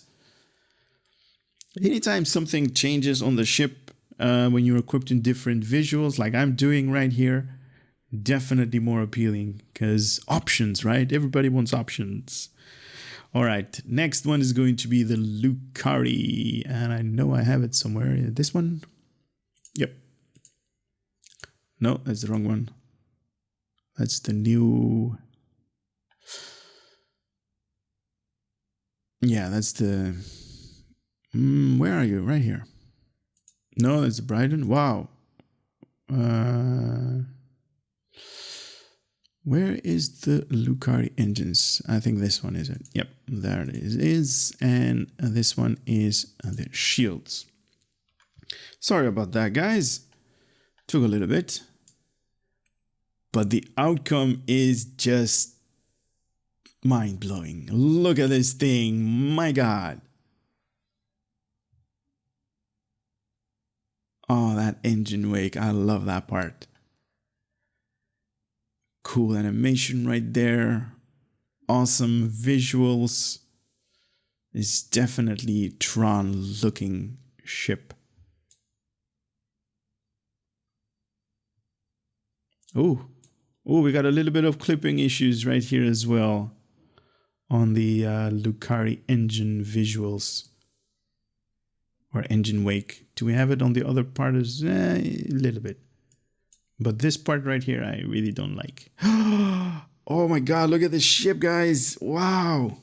Anytime something changes on the ship, when you're equipped in different visuals, like I'm doing right here, definitely more appealing, because options, right? Everybody wants options. All right, next one is going to be the Lucari, and I know I have it somewhere. This one? Yep. No, that's the wrong one. That's the new... Yeah, that's the... where are you? Right here. No, that's the Bryden. Wow. Where is the Lucari engines? I think this one is it. Yep, there it is. And this one is the shields. Sorry about that, guys. Took a little bit. But the outcome is just mind-blowing. Look at this thing. My God. Oh, that engine wake. I love that part. Cool animation right there. Awesome visuals. It's definitely Tron looking ship. Oh, we got a little bit of clipping issues right here as well on the Lucari engine visuals. Or engine wake. Do we have it on the other part? A little bit. But this part right here, I really don't like. Oh my God, look at this ship, guys. Wow.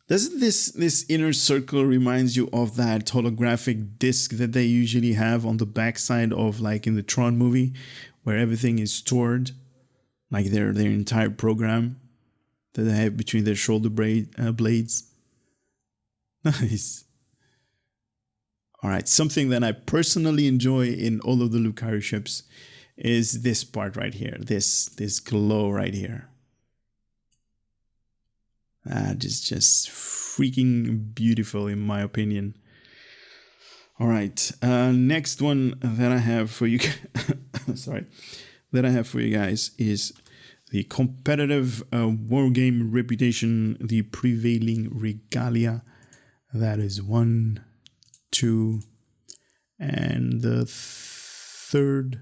Doesn't this inner circle reminds you of that holographic disc that they usually have on the backside of, like in the Tron movie, where everything is stored, like their entire program that they have between their shoulder blades? Nice. All right, something that I personally enjoy in all of the Lucari ships is this part right here, this glow right here. That is just freaking beautiful in my opinion. All right, next one that I have for you, that I have for you guys is the competitive war game reputation, the prevailing regalia. That is 1, 2, and the third.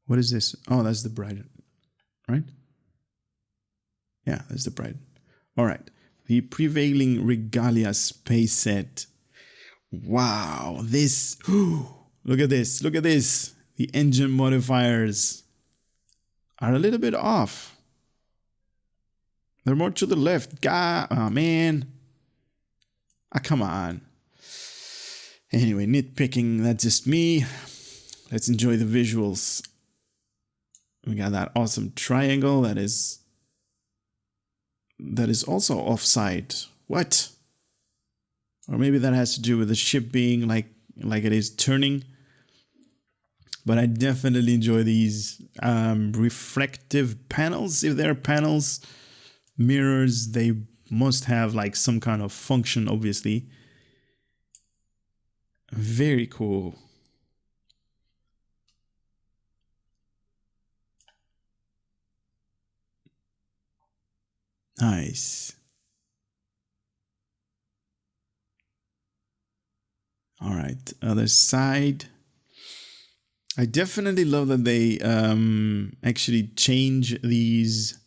What is this? Oh, that's the bride, right? Yeah, that's the bride. All right, the prevailing regalia space set. Wow, this. Look at this. Look at this. The engine modifiers are a little bit off. They're more to the left. God, oh man. Ah, come on. Anyway, nitpicking, that's just me. Let's enjoy the visuals. We got that awesome triangle that is also offside. What? Or maybe that has to do with the ship being like it is turning. But I definitely enjoy these reflective panels. If they're panels, mirrors, they must have like some kind of function, obviously. Very cool. Nice. All right, other side. I definitely love that they actually change these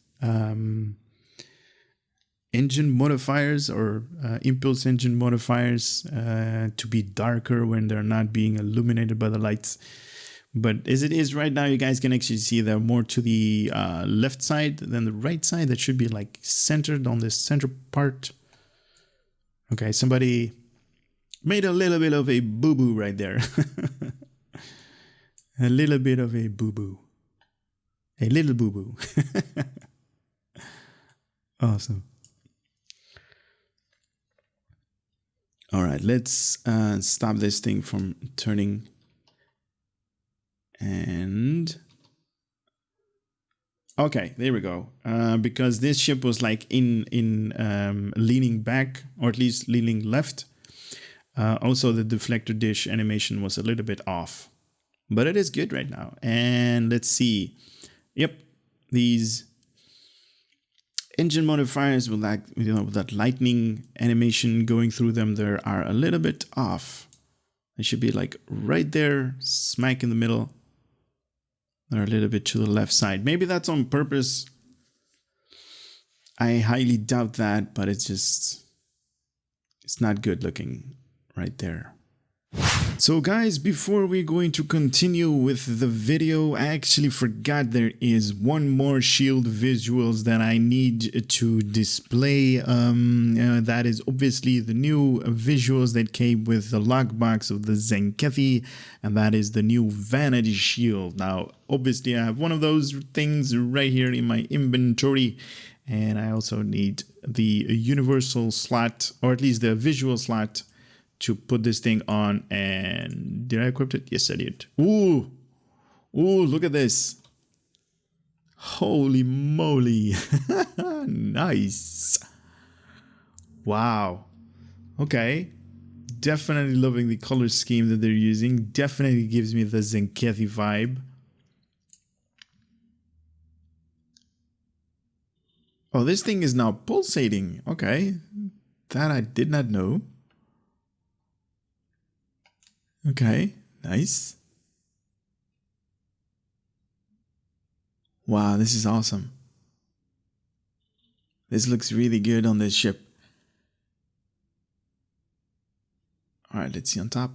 engine modifiers or impulse engine modifiers to be darker when they're not being illuminated by the lights. But as it is right now, you guys can actually see they're more to the left side than the right side. That should be like centered on this center part. Okay, somebody made a little bit of a boo-boo right there. A little bit of a boo-boo. A little boo-boo. Awesome. All right, let's stop this thing from turning. And okay, there we go. Because this ship was like in leaning back, or at least leaning left. Also, the deflector dish animation was a little bit off, but it is good right now. And let's see. Yep, these engine modifiers with like, you know, with that lightning animation going through them, they are a little bit off. They should be like right there, smack in the middle. They're a little bit to the left side. Maybe that's on purpose. I highly doubt that, but it's not good looking right there. So guys, before we're going to continue with the video, I actually forgot there is one more shield visuals that I need to display. That is obviously the new visuals that came with the lockbox of the Zen-Kethi, and that is the new Vanity Shield. Now, obviously I have one of those things right here in my inventory, and I also need the universal slot, or at least the visual slot, to put this thing on. And did I equip it? Yes, I did. Ooh, look at this. Holy moly. Nice. Wow. Okay. Definitely loving the color scheme that they're using. Definitely gives me the Zen-Kethi vibe. Oh, this thing is now pulsating. Okay. That I did not know. Okay, nice. Wow, this is awesome. This looks really good on this ship. All right, let's see on top.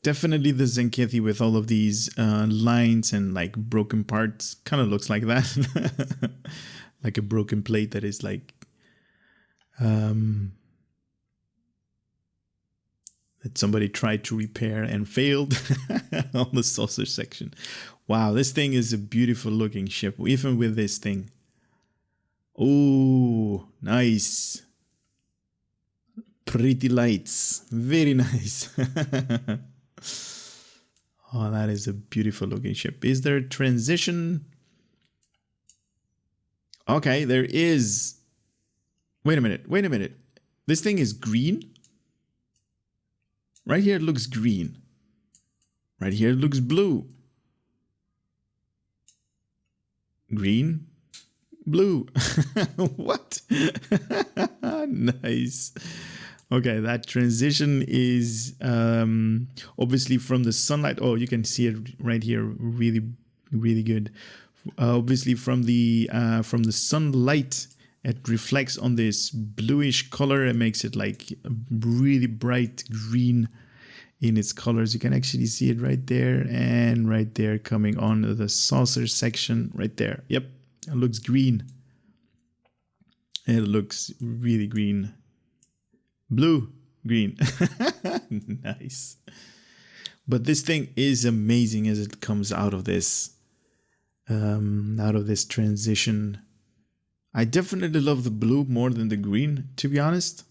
Definitely the Zen-Kethi with all of these lines and like broken parts. Kind of looks like that. Like a broken plate that is like... that somebody tried to repair and failed on the saucer section. Wow, this thing is a beautiful looking ship, even with this thing. Oh, nice. Pretty lights. Very nice. Oh, that is a beautiful looking ship. Is there a transition? Okay, there is. Wait a minute. This thing is green? Right here it looks green. Right here it looks blue. Green, blue. What? Nice. Okay, that transition is obviously from the sunlight. Oh, you can see it right here. Really, really good. Obviously from the sunlight, it reflects on this bluish color and makes it like a really bright green in its colors. You can actually see it right there and right there coming on the saucer section right there. Yep, it looks green. It looks really green. Blue, green. Nice. But this thing is amazing as it comes out of this transition. I definitely love the blue more than the green, to be honest.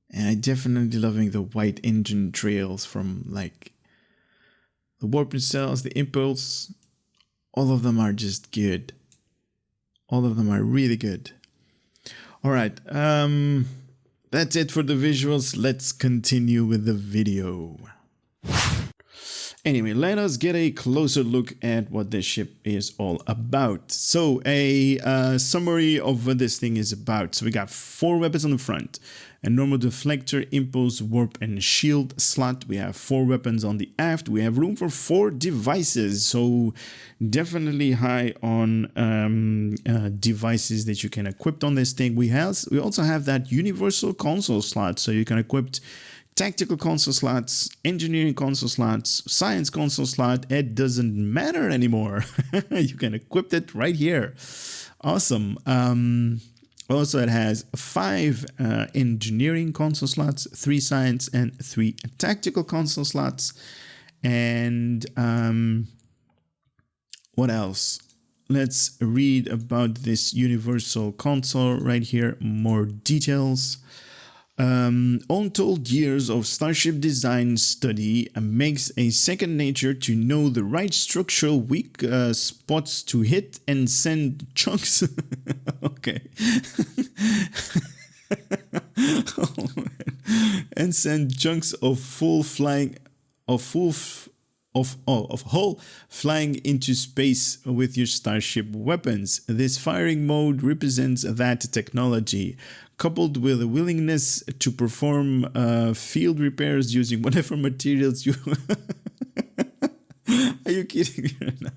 And I definitely loving the white engine trails from like the warp cells, the impulse. All of them are just good. All of them are really good. All right. That's it for the visuals. Let's continue with the video. Anyway, let us get a closer look at what this ship is all about. So, a summary of what this thing is about. So we got 4 weapons on the front. A normal deflector, impulse, warp, and shield slot. We have 4 weapons on the aft. We have room for 4 devices. So definitely high on devices that you can equip on this thing. We also have that universal console slot. So you can equip tactical console slots, engineering console slots, science console slot. It doesn't matter anymore. You can equip it right here. Awesome. Also, it has 5 engineering console slots, 3 science, and 3 tactical console slots. And what else? Let's read about this universal console right here. More details. Untold years of Starship design study makes a second nature to know the right structural weak spots to hit and send chunks. Okay. Oh, and send chunks of hull flying into space with your Starship weapons. This firing mode represents that technology, coupled with a willingness to perform field repairs using whatever materials you... Are you kidding me right now?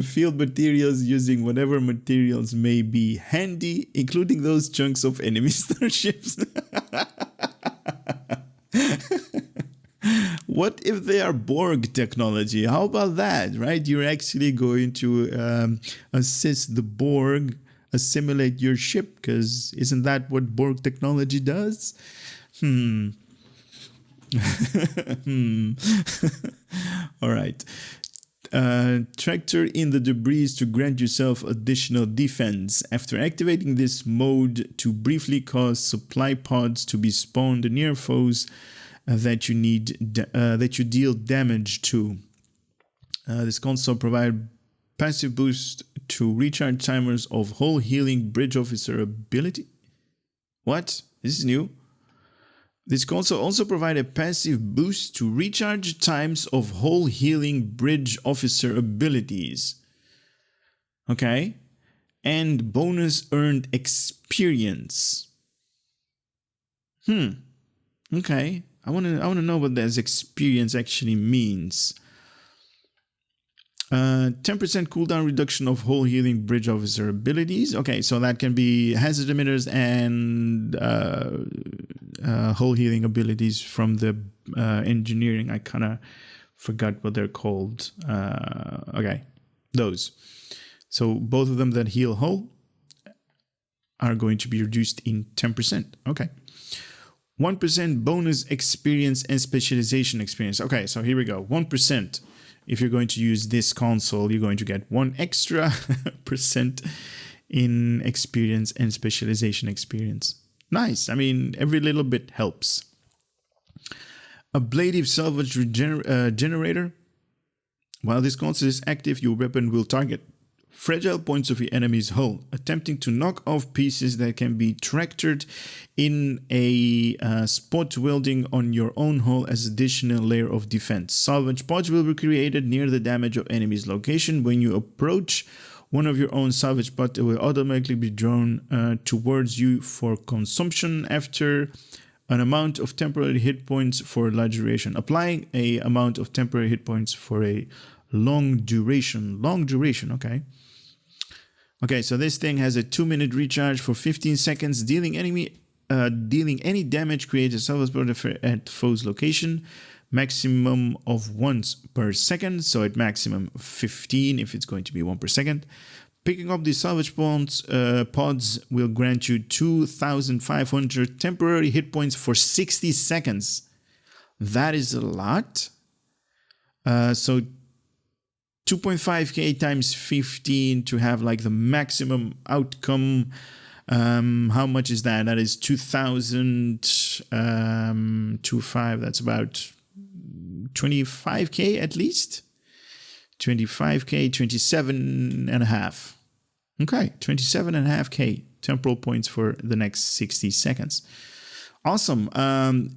Field materials using whatever materials may be handy, including those chunks of enemy starships. What if they are Borg technology? How about that, right? You're actually going to assist the Borg assimilate your ship, because isn't that what Borg technology does? All right. Tractor in the debris to grant yourself additional defense. After activating this mode to briefly cause supply pods to be spawned near foes that you deal damage to. This console provides passive boost to recharge timers of hull healing bridge officer ability. What? This is new. This console also provides a passive boost to recharge times of hull healing bridge officer abilities. Okay. And bonus earned experience. Okay. I want to know what that experience actually means. 10% cooldown reduction of hull healing bridge officer abilities. Okay, so that can be hazard emitters and hull healing abilities from the engineering. I kind of forgot what they're called. Okay, those. So both of them that heal hull are going to be reduced in 10%. Okay. 1% bonus experience and specialization experience. Okay, so here we go. 1%. If you're going to use this console, you're going to get 1 extra percent in experience and specialization experience. Nice. I mean, every little bit helps. Ablative Salvage Generator. While this console is active, your weapon will target fragile points of your enemy's hull, attempting to knock off pieces that can be tractored in a spot welding on your own hull as additional layer of defense. Salvage pods will be created near the damage of enemy's location. When you approach one of your own salvage pods, it will automatically be drawn towards you for consumption after an amount of temporary hit points for a large duration. Applying a amount of temporary hit points for a long duration. Long duration, okay. Okay, so this thing has a 2-minute recharge for 15 seconds. Dealing any damage creates a salvage pod at foe's location. Maximum of once per second. So at maximum 15 if it's going to be 1 per second. Picking up these salvage pods will grant you 2,500 temporary hit points for 60 seconds. That is a lot. So 2.5k times 15 to have like the maximum outcome. How much is that? That is 2,000 25. That's about 25k at least. 25k, 27 and a half. Okay, 27.5k temporal points for the next 60 seconds. Awesome.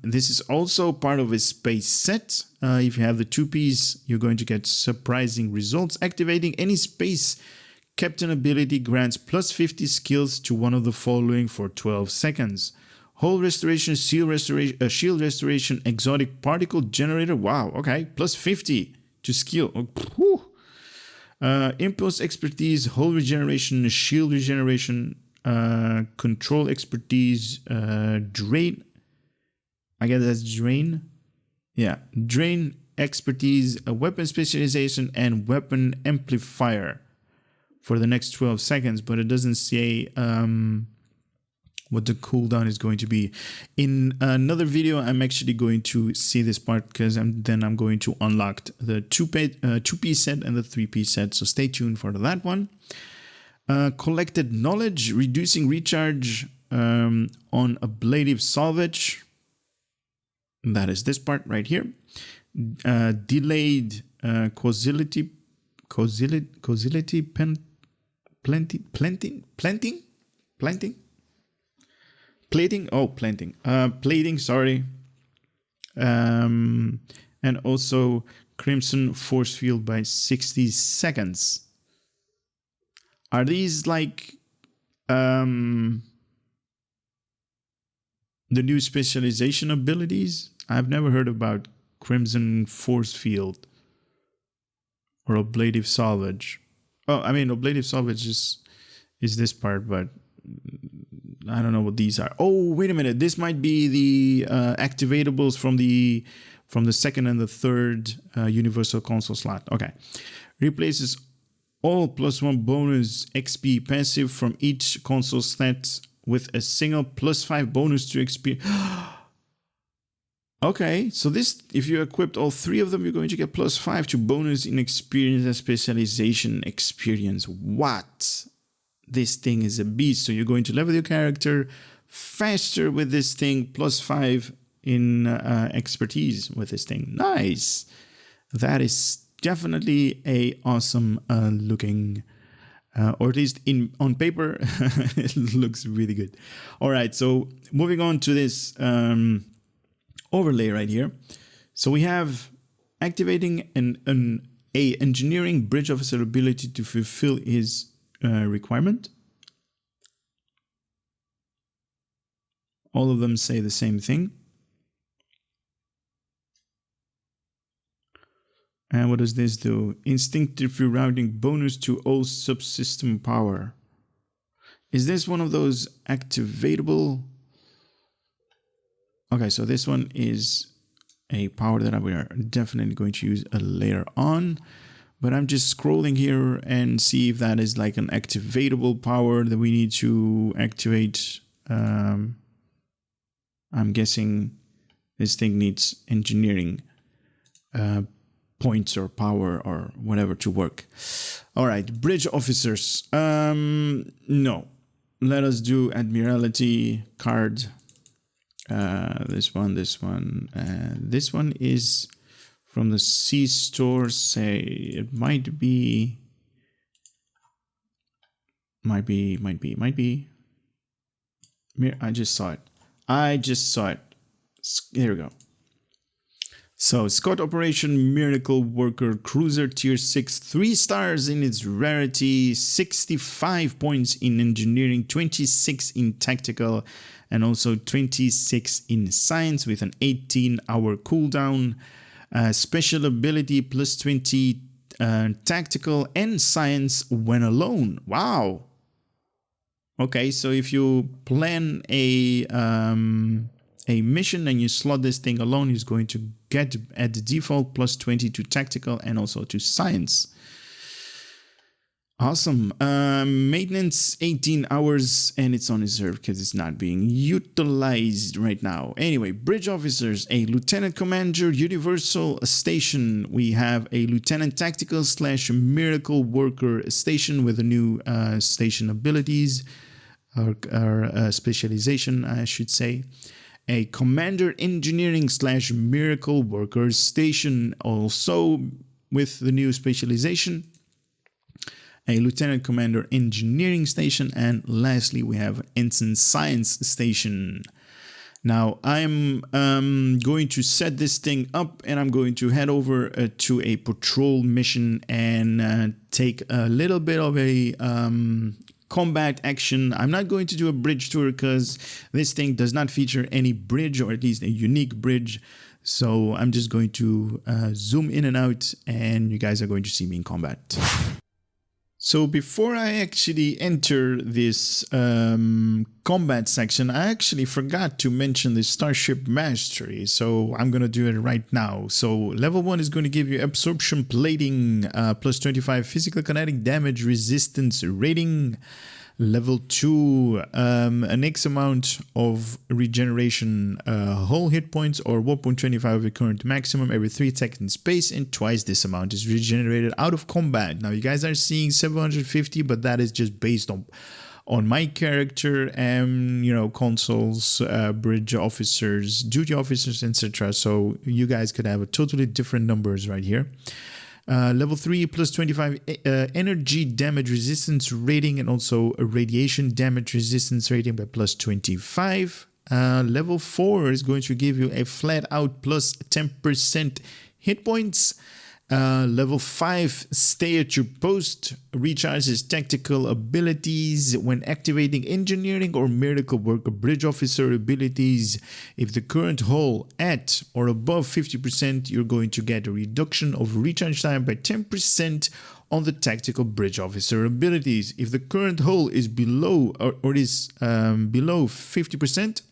This is also part of a space set. If you have the 2Ps, you're going to get surprising results. Activating any space captain ability grants plus 50 skills to one of the following for 12 seconds. Hull restoration, shield restoration, exotic particle generator. Wow, okay. Plus 50 to skill. Impulse expertise, hull regeneration, shield regeneration, control expertise, drain. I guess that's drain. Yeah, drain expertise, a weapon specialization, and weapon amplifier for the next 12 seconds. But it doesn't say what the cooldown is going to be. In another video, I'm actually going to see this part because then I'm going to unlock the 2P set and the 3P set. So stay tuned for that one. Collected knowledge, reducing recharge on Ablative Salvage. That is this part right here. Delayed causality plating, sorry. And also Crimson Force Field by 60 seconds. Are these like the new specialization abilities? I've never heard about Crimson Force Field or Ablative Salvage. Oh, I mean, Ablative Salvage is this part, but I don't know what these are. Oh, wait a minute. This might be the activatables from the second and the third Universal Console slot. Okay. Replaces all +1 bonus XP passive from each console set with a single +5 bonus to XP. Okay, so this, if you equipped all 3 of them, you're going to get +5 to bonus in experience and specialization experience. What? This thing is a beast. So you're going to level your character faster with this thing, +5 in expertise with this thing. Nice. That is definitely a awesome looking, or at least on paper, it looks really good. All right, so moving on to this overlay right here. So we have activating an engineering bridge officer ability to fulfill his requirement. All of them say the same thing. And what does this do? Instinctive rerouting bonus to all subsystem power. Is this one of those activatable? Okay, so this one is a power that we are definitely going to use later on. But I'm just scrolling here and see if that is like an activatable power that we need to activate. I'm guessing this thing needs engineering points or power or whatever to work. All right, bridge officers. No, let us do Admiralty card. This one. This one is from the C-Store. Say it might be. I just saw it. There we go. So, Scott Operation Miracle Worker Cruiser Tier 6, 3 stars in its rarity, 65 points in engineering, 26 in tactical, and also 26 in science with an 18-hour cooldown. Special ability plus 20 tactical and science when alone. Wow. Okay, so if you plan a mission and you slot this thing alone, is going to get at the default plus 20 to tactical and also to science. Awesome. Maintenance 18 hours and it's on reserve because it's not being utilized right now. Anyway, bridge officers, a lieutenant commander universal station. We have a lieutenant tactical / miracle worker station with the new station abilities or specialization, I should say. A commander engineering / miracle worker station also with the new specialization. a Lieutenant Commander Engineering Station, and lastly we have Ensign Science Station. Now I'm going to set this thing up and I'm going to head over to a patrol mission and take a little bit of a combat action. I'm not going to do a bridge tour because this thing does not feature any bridge, or at least a unique bridge. So I'm just going to zoom in and out, and you guys are going to see me in combat. So before I actually enter this combat section, I actually forgot to mention the Starship Mastery. So I'm going to do it right now. So level 1 is going to give you absorption plating, plus 25 physical kinetic damage resistance rating. Level 2, an X amount of regeneration, whole hit points or 1.25 of the current maximum every 3 seconds space, and twice this amount is regenerated out of combat. Now you guys are seeing 750, but that is just based on my character and, you know, consoles, bridge officers, duty officers, etc. So you guys could have a totally different numbers right here. Level 3 plus 25 energy damage resistance rating, and also a radiation damage resistance rating by plus 25. Level 4 is going to give you a flat out plus 10% hit points. Level 5, stay at your post, recharges tactical abilities when activating engineering or medical worker bridge officer abilities. If the current hull at or above 50%, you're going to get a reduction of recharge time by 10% on the tactical bridge officer abilities. If the current hull is below or is below 50%,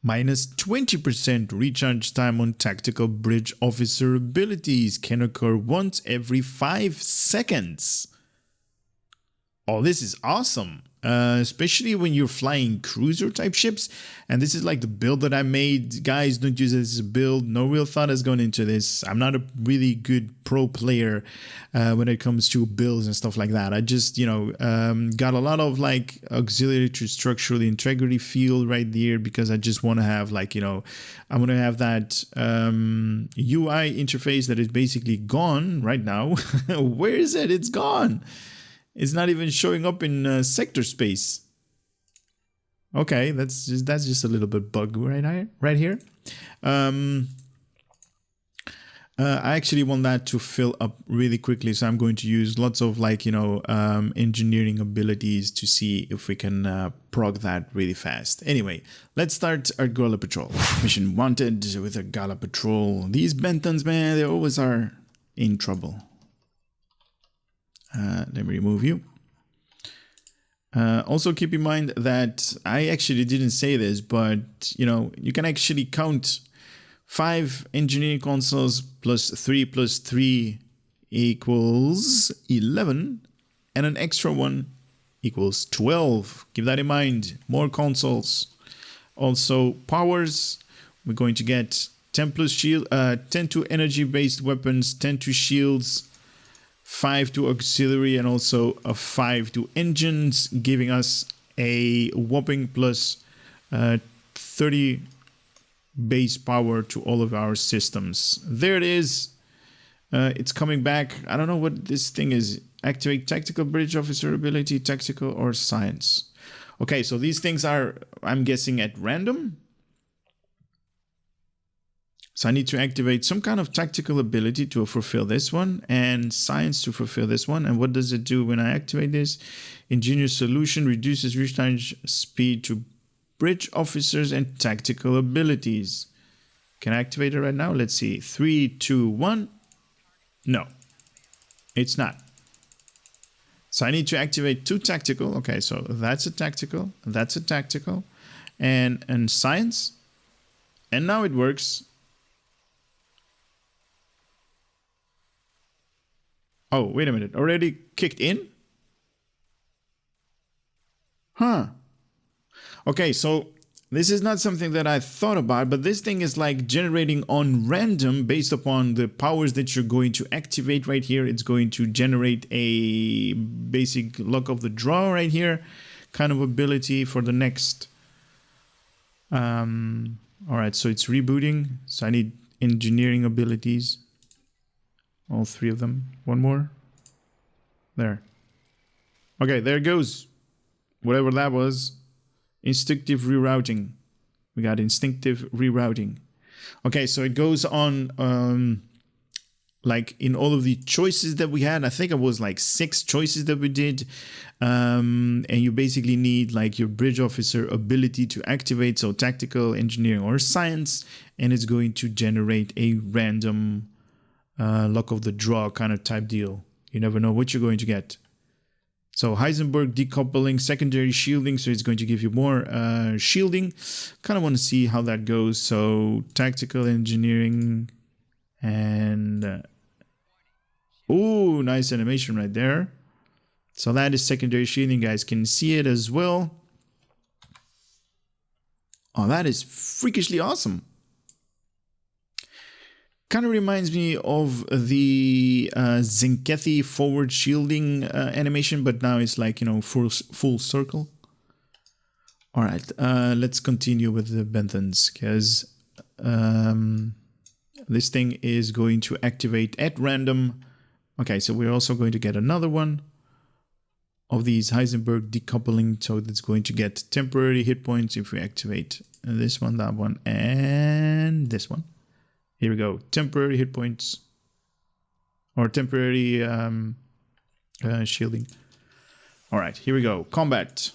minus 20% recharge time on tactical bridge officer abilities can occur once every 5 seconds. Oh, this is awesome. Especially when you're flying cruiser type ships. And this is like the build that I made. Guys, don't use this as a build. No real thought has gone into this. I'm not a really good pro player when it comes to builds and stuff like that. I just, you know, got a lot of like auxiliary to structural integrity field right there, because I just want to have like, you know, I'm going to have that UI interface that is basically gone right now. Where is it? It's gone. It's not even showing up in sector space. Okay, that's just a little bit bug right here. I actually want that to fill up really quickly, so I'm going to use lots of like, you know, engineering abilities to see if we can prog that really fast. Anyway, let's start our Gala Patrol. Mission wanted with a Gala Patrol. These Bentons, man, they always are in trouble. Let me remove you. Also keep in mind that I actually didn't say this, but you know, you can actually count 5 engineering consoles plus 3 equals 11, and an extra one equals 12. Keep that in mind. More consoles. Also powers, we're going to get 10 plus shield, 10 to energy based weapons, 10 to shields, 5 to auxiliary, and also a 5 to engines, giving us a whopping plus 30 base power to all of our systems. There it is. It's coming back. I don't know what this thing is. Activate tactical bridge officer ability, tactical or science. Okay, so these things are, I'm guessing, at random. So I need to activate some kind of tactical ability to fulfill this one, and science to fulfill this one. And what does it do when I activate this? Ingenious solution reduces recharge speed to bridge officers and tactical abilities. Can I activate it right now? Let's see. 3, 2, 1. No, it's not. So I need to activate 2 tactical. Okay, so that's a tactical, that's a tactical, and science. And now it works. Oh, wait a minute. Already kicked in? Huh. Okay, so this is not something that I thought about, but this thing is like generating on random based upon the powers that you're going to activate right here. It's going to generate a basic luck of the draw right here kind of ability for the next. All right, so it's rebooting. So I need engineering abilities. All 3 of them. One more. There. Okay, there it goes. Whatever that was. Instinctive rerouting. We got instinctive rerouting. Okay, so it goes on like in all of the choices that we had. I think it was like 6 choices that we did. And you basically need like your bridge officer ability to activate. So tactical, engineering, or science. And it's going to generate a random luck of the draw kind of type deal. You never know what you're going to get. So Heisenberg decoupling, secondary shielding, so it's going to give you more shielding. Kind of want to see how that goes. So tactical engineering and oh, nice animation right there. So that is secondary shielding, guys can see it as well. Oh, that is freakishly awesome. Kind of reminds me of the Zenkethi forward shielding animation, but now it's like, you know, full circle. All right, let's continue with the Benthans, because this thing is going to activate at random. Okay, so we're also going to get another one of these Heisenberg decoupling, so that's going to get temporary hit points if we activate this one, that one, and this one. Here we go, temporary hit points, or temporary shielding. All right, here we go, combat.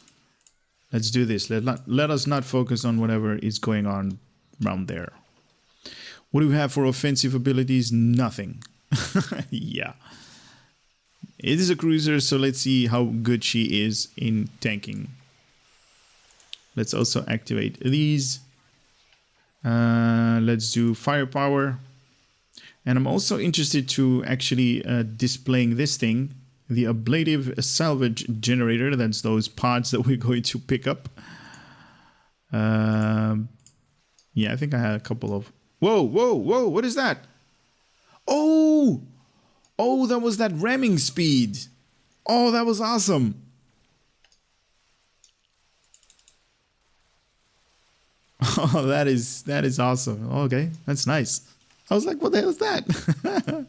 Let's do this. Let us not focus on whatever is going on around there. What do we have for offensive abilities? Nothing. Yeah. It is a cruiser, so let's see how good she is in tanking. Let's also activate these. Let's do firepower. And I'm also interested to actually displaying this thing, the Ablative Salvage Generator. That's those pods that we're going to pick up. Yeah, I think I had a couple of... Whoa, whoa, whoa, what is that? Oh! Oh, that was that ramming speed. Oh, that was awesome. Oh, that is awesome. Okay, that's nice. I was like, what the hell is that?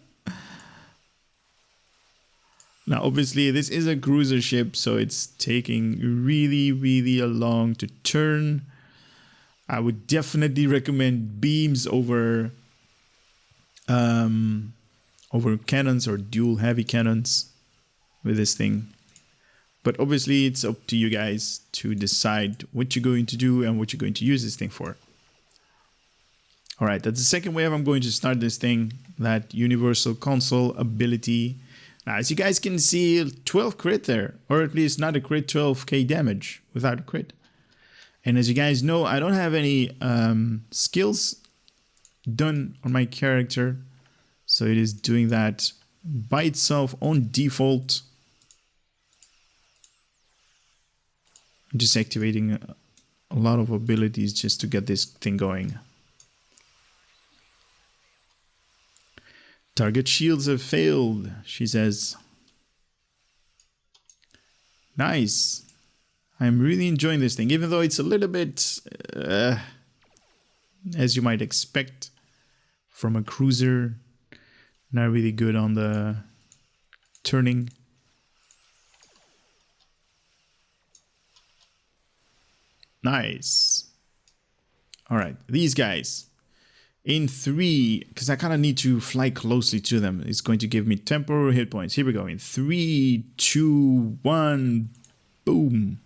Now, obviously, this is a cruiser ship, so it's taking really, really long to turn. I would definitely recommend beams over cannons or dual heavy cannons with this thing. But obviously, it's up to you guys to decide what you're going to do and what you're going to use this thing for. All right, that's the second wave. I'm going to start this thing, that universal console ability. Now, as you guys can see, 12 crit there, or at least not a crit, 12k damage without a crit. And as you guys know, I don't have any skills done on my character, so it is doing that by itself on default. I'm just activating a lot of abilities just to get this thing going. Target shields have failed, she says. Nice. I'm really enjoying this thing, even though it's a little bit, as you might expect from a cruiser, not really good on the turning. Nice. All right, these guys. In 3, because I kind of need to fly closely to them. It's going to give me temporary hit points. Here we go. In 3, 2, 1, boom.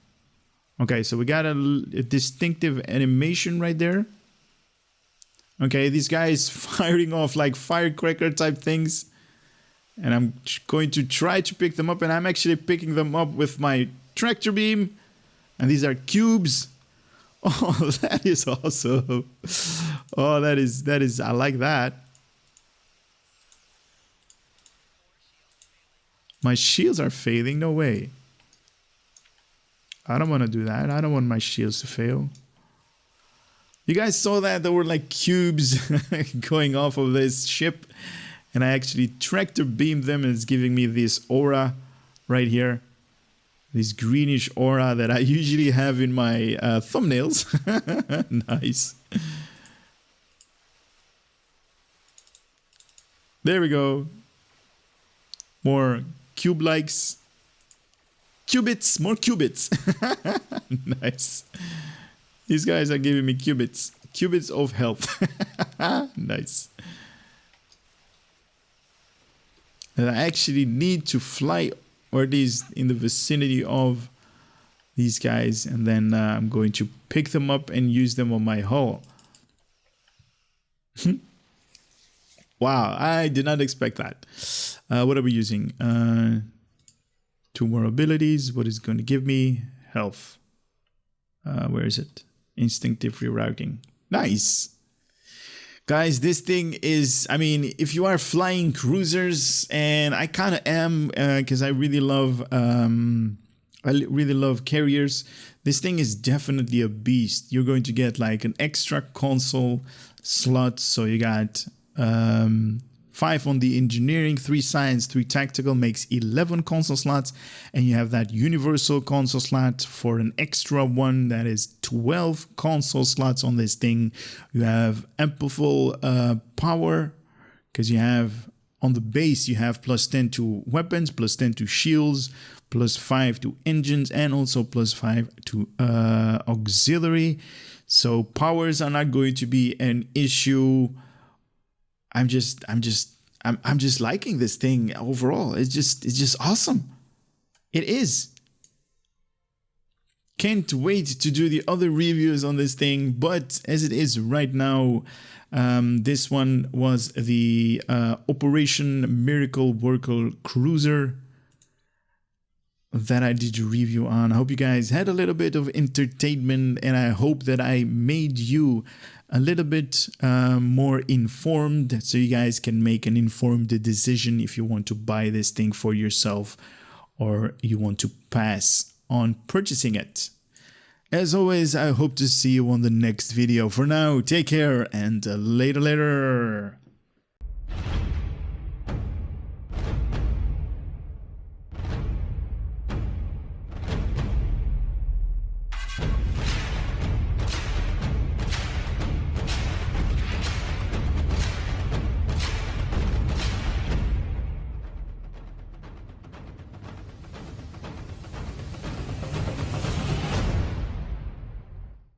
Okay, so we got a distinctive animation right there. Okay, these guys firing off like firecracker type things. And I'm going to try to pick them up. And I'm actually picking them up with my tractor beam. And these are cubes. Oh, that is awesome. Oh, that is, I like that. My shields are failing, no way. I don't want to do that. I don't want my shields to fail. You guys saw that? There were like cubes going off of this ship. And I actually tractor beamed them and it's giving me this aura right here. This greenish aura that I usually have in my thumbnails. Nice. There we go. More cube likes. Qubits, more qubits. Nice. These guys are giving me qubits. Qubits of health. Nice. And I actually need to fly, or at least in the vicinity of these guys, and then I'm going to pick them up and use them on my hull. Wow, I did not expect that. What are we using? 2 more abilities. What is going to give me? Health. Where is it? Instinctive rerouting. Nice. Guys, this thing is, I mean, if you are flying cruisers, and I kind of am, because I really love carriers, this thing is definitely a beast. You're going to get like an extra console slot. So you got 5 on the engineering, 3 science, 3 tactical, makes 11 console slots. And you have that universal console slot for an extra one. That is 12 console slots on this thing. You have ample power, because you have on the base, you have +10 to weapons, +10 to shields, +5 to engines, and also +5 to auxiliary. So powers are not going to be an issue. I'm just liking this thing overall. It's just awesome. It is. Can't wait to do the other reviews on this thing, but as it is right now, this one was the Operation Miracle Worker Cruiser that I did a review on. I hope you guys had a little bit of entertainment, and I hope that I made you a little bit more informed, so you guys can make an informed decision if you want to buy this thing for yourself or you want to pass on purchasing it. As always, I hope to see you on the next video. For now, take care, and later.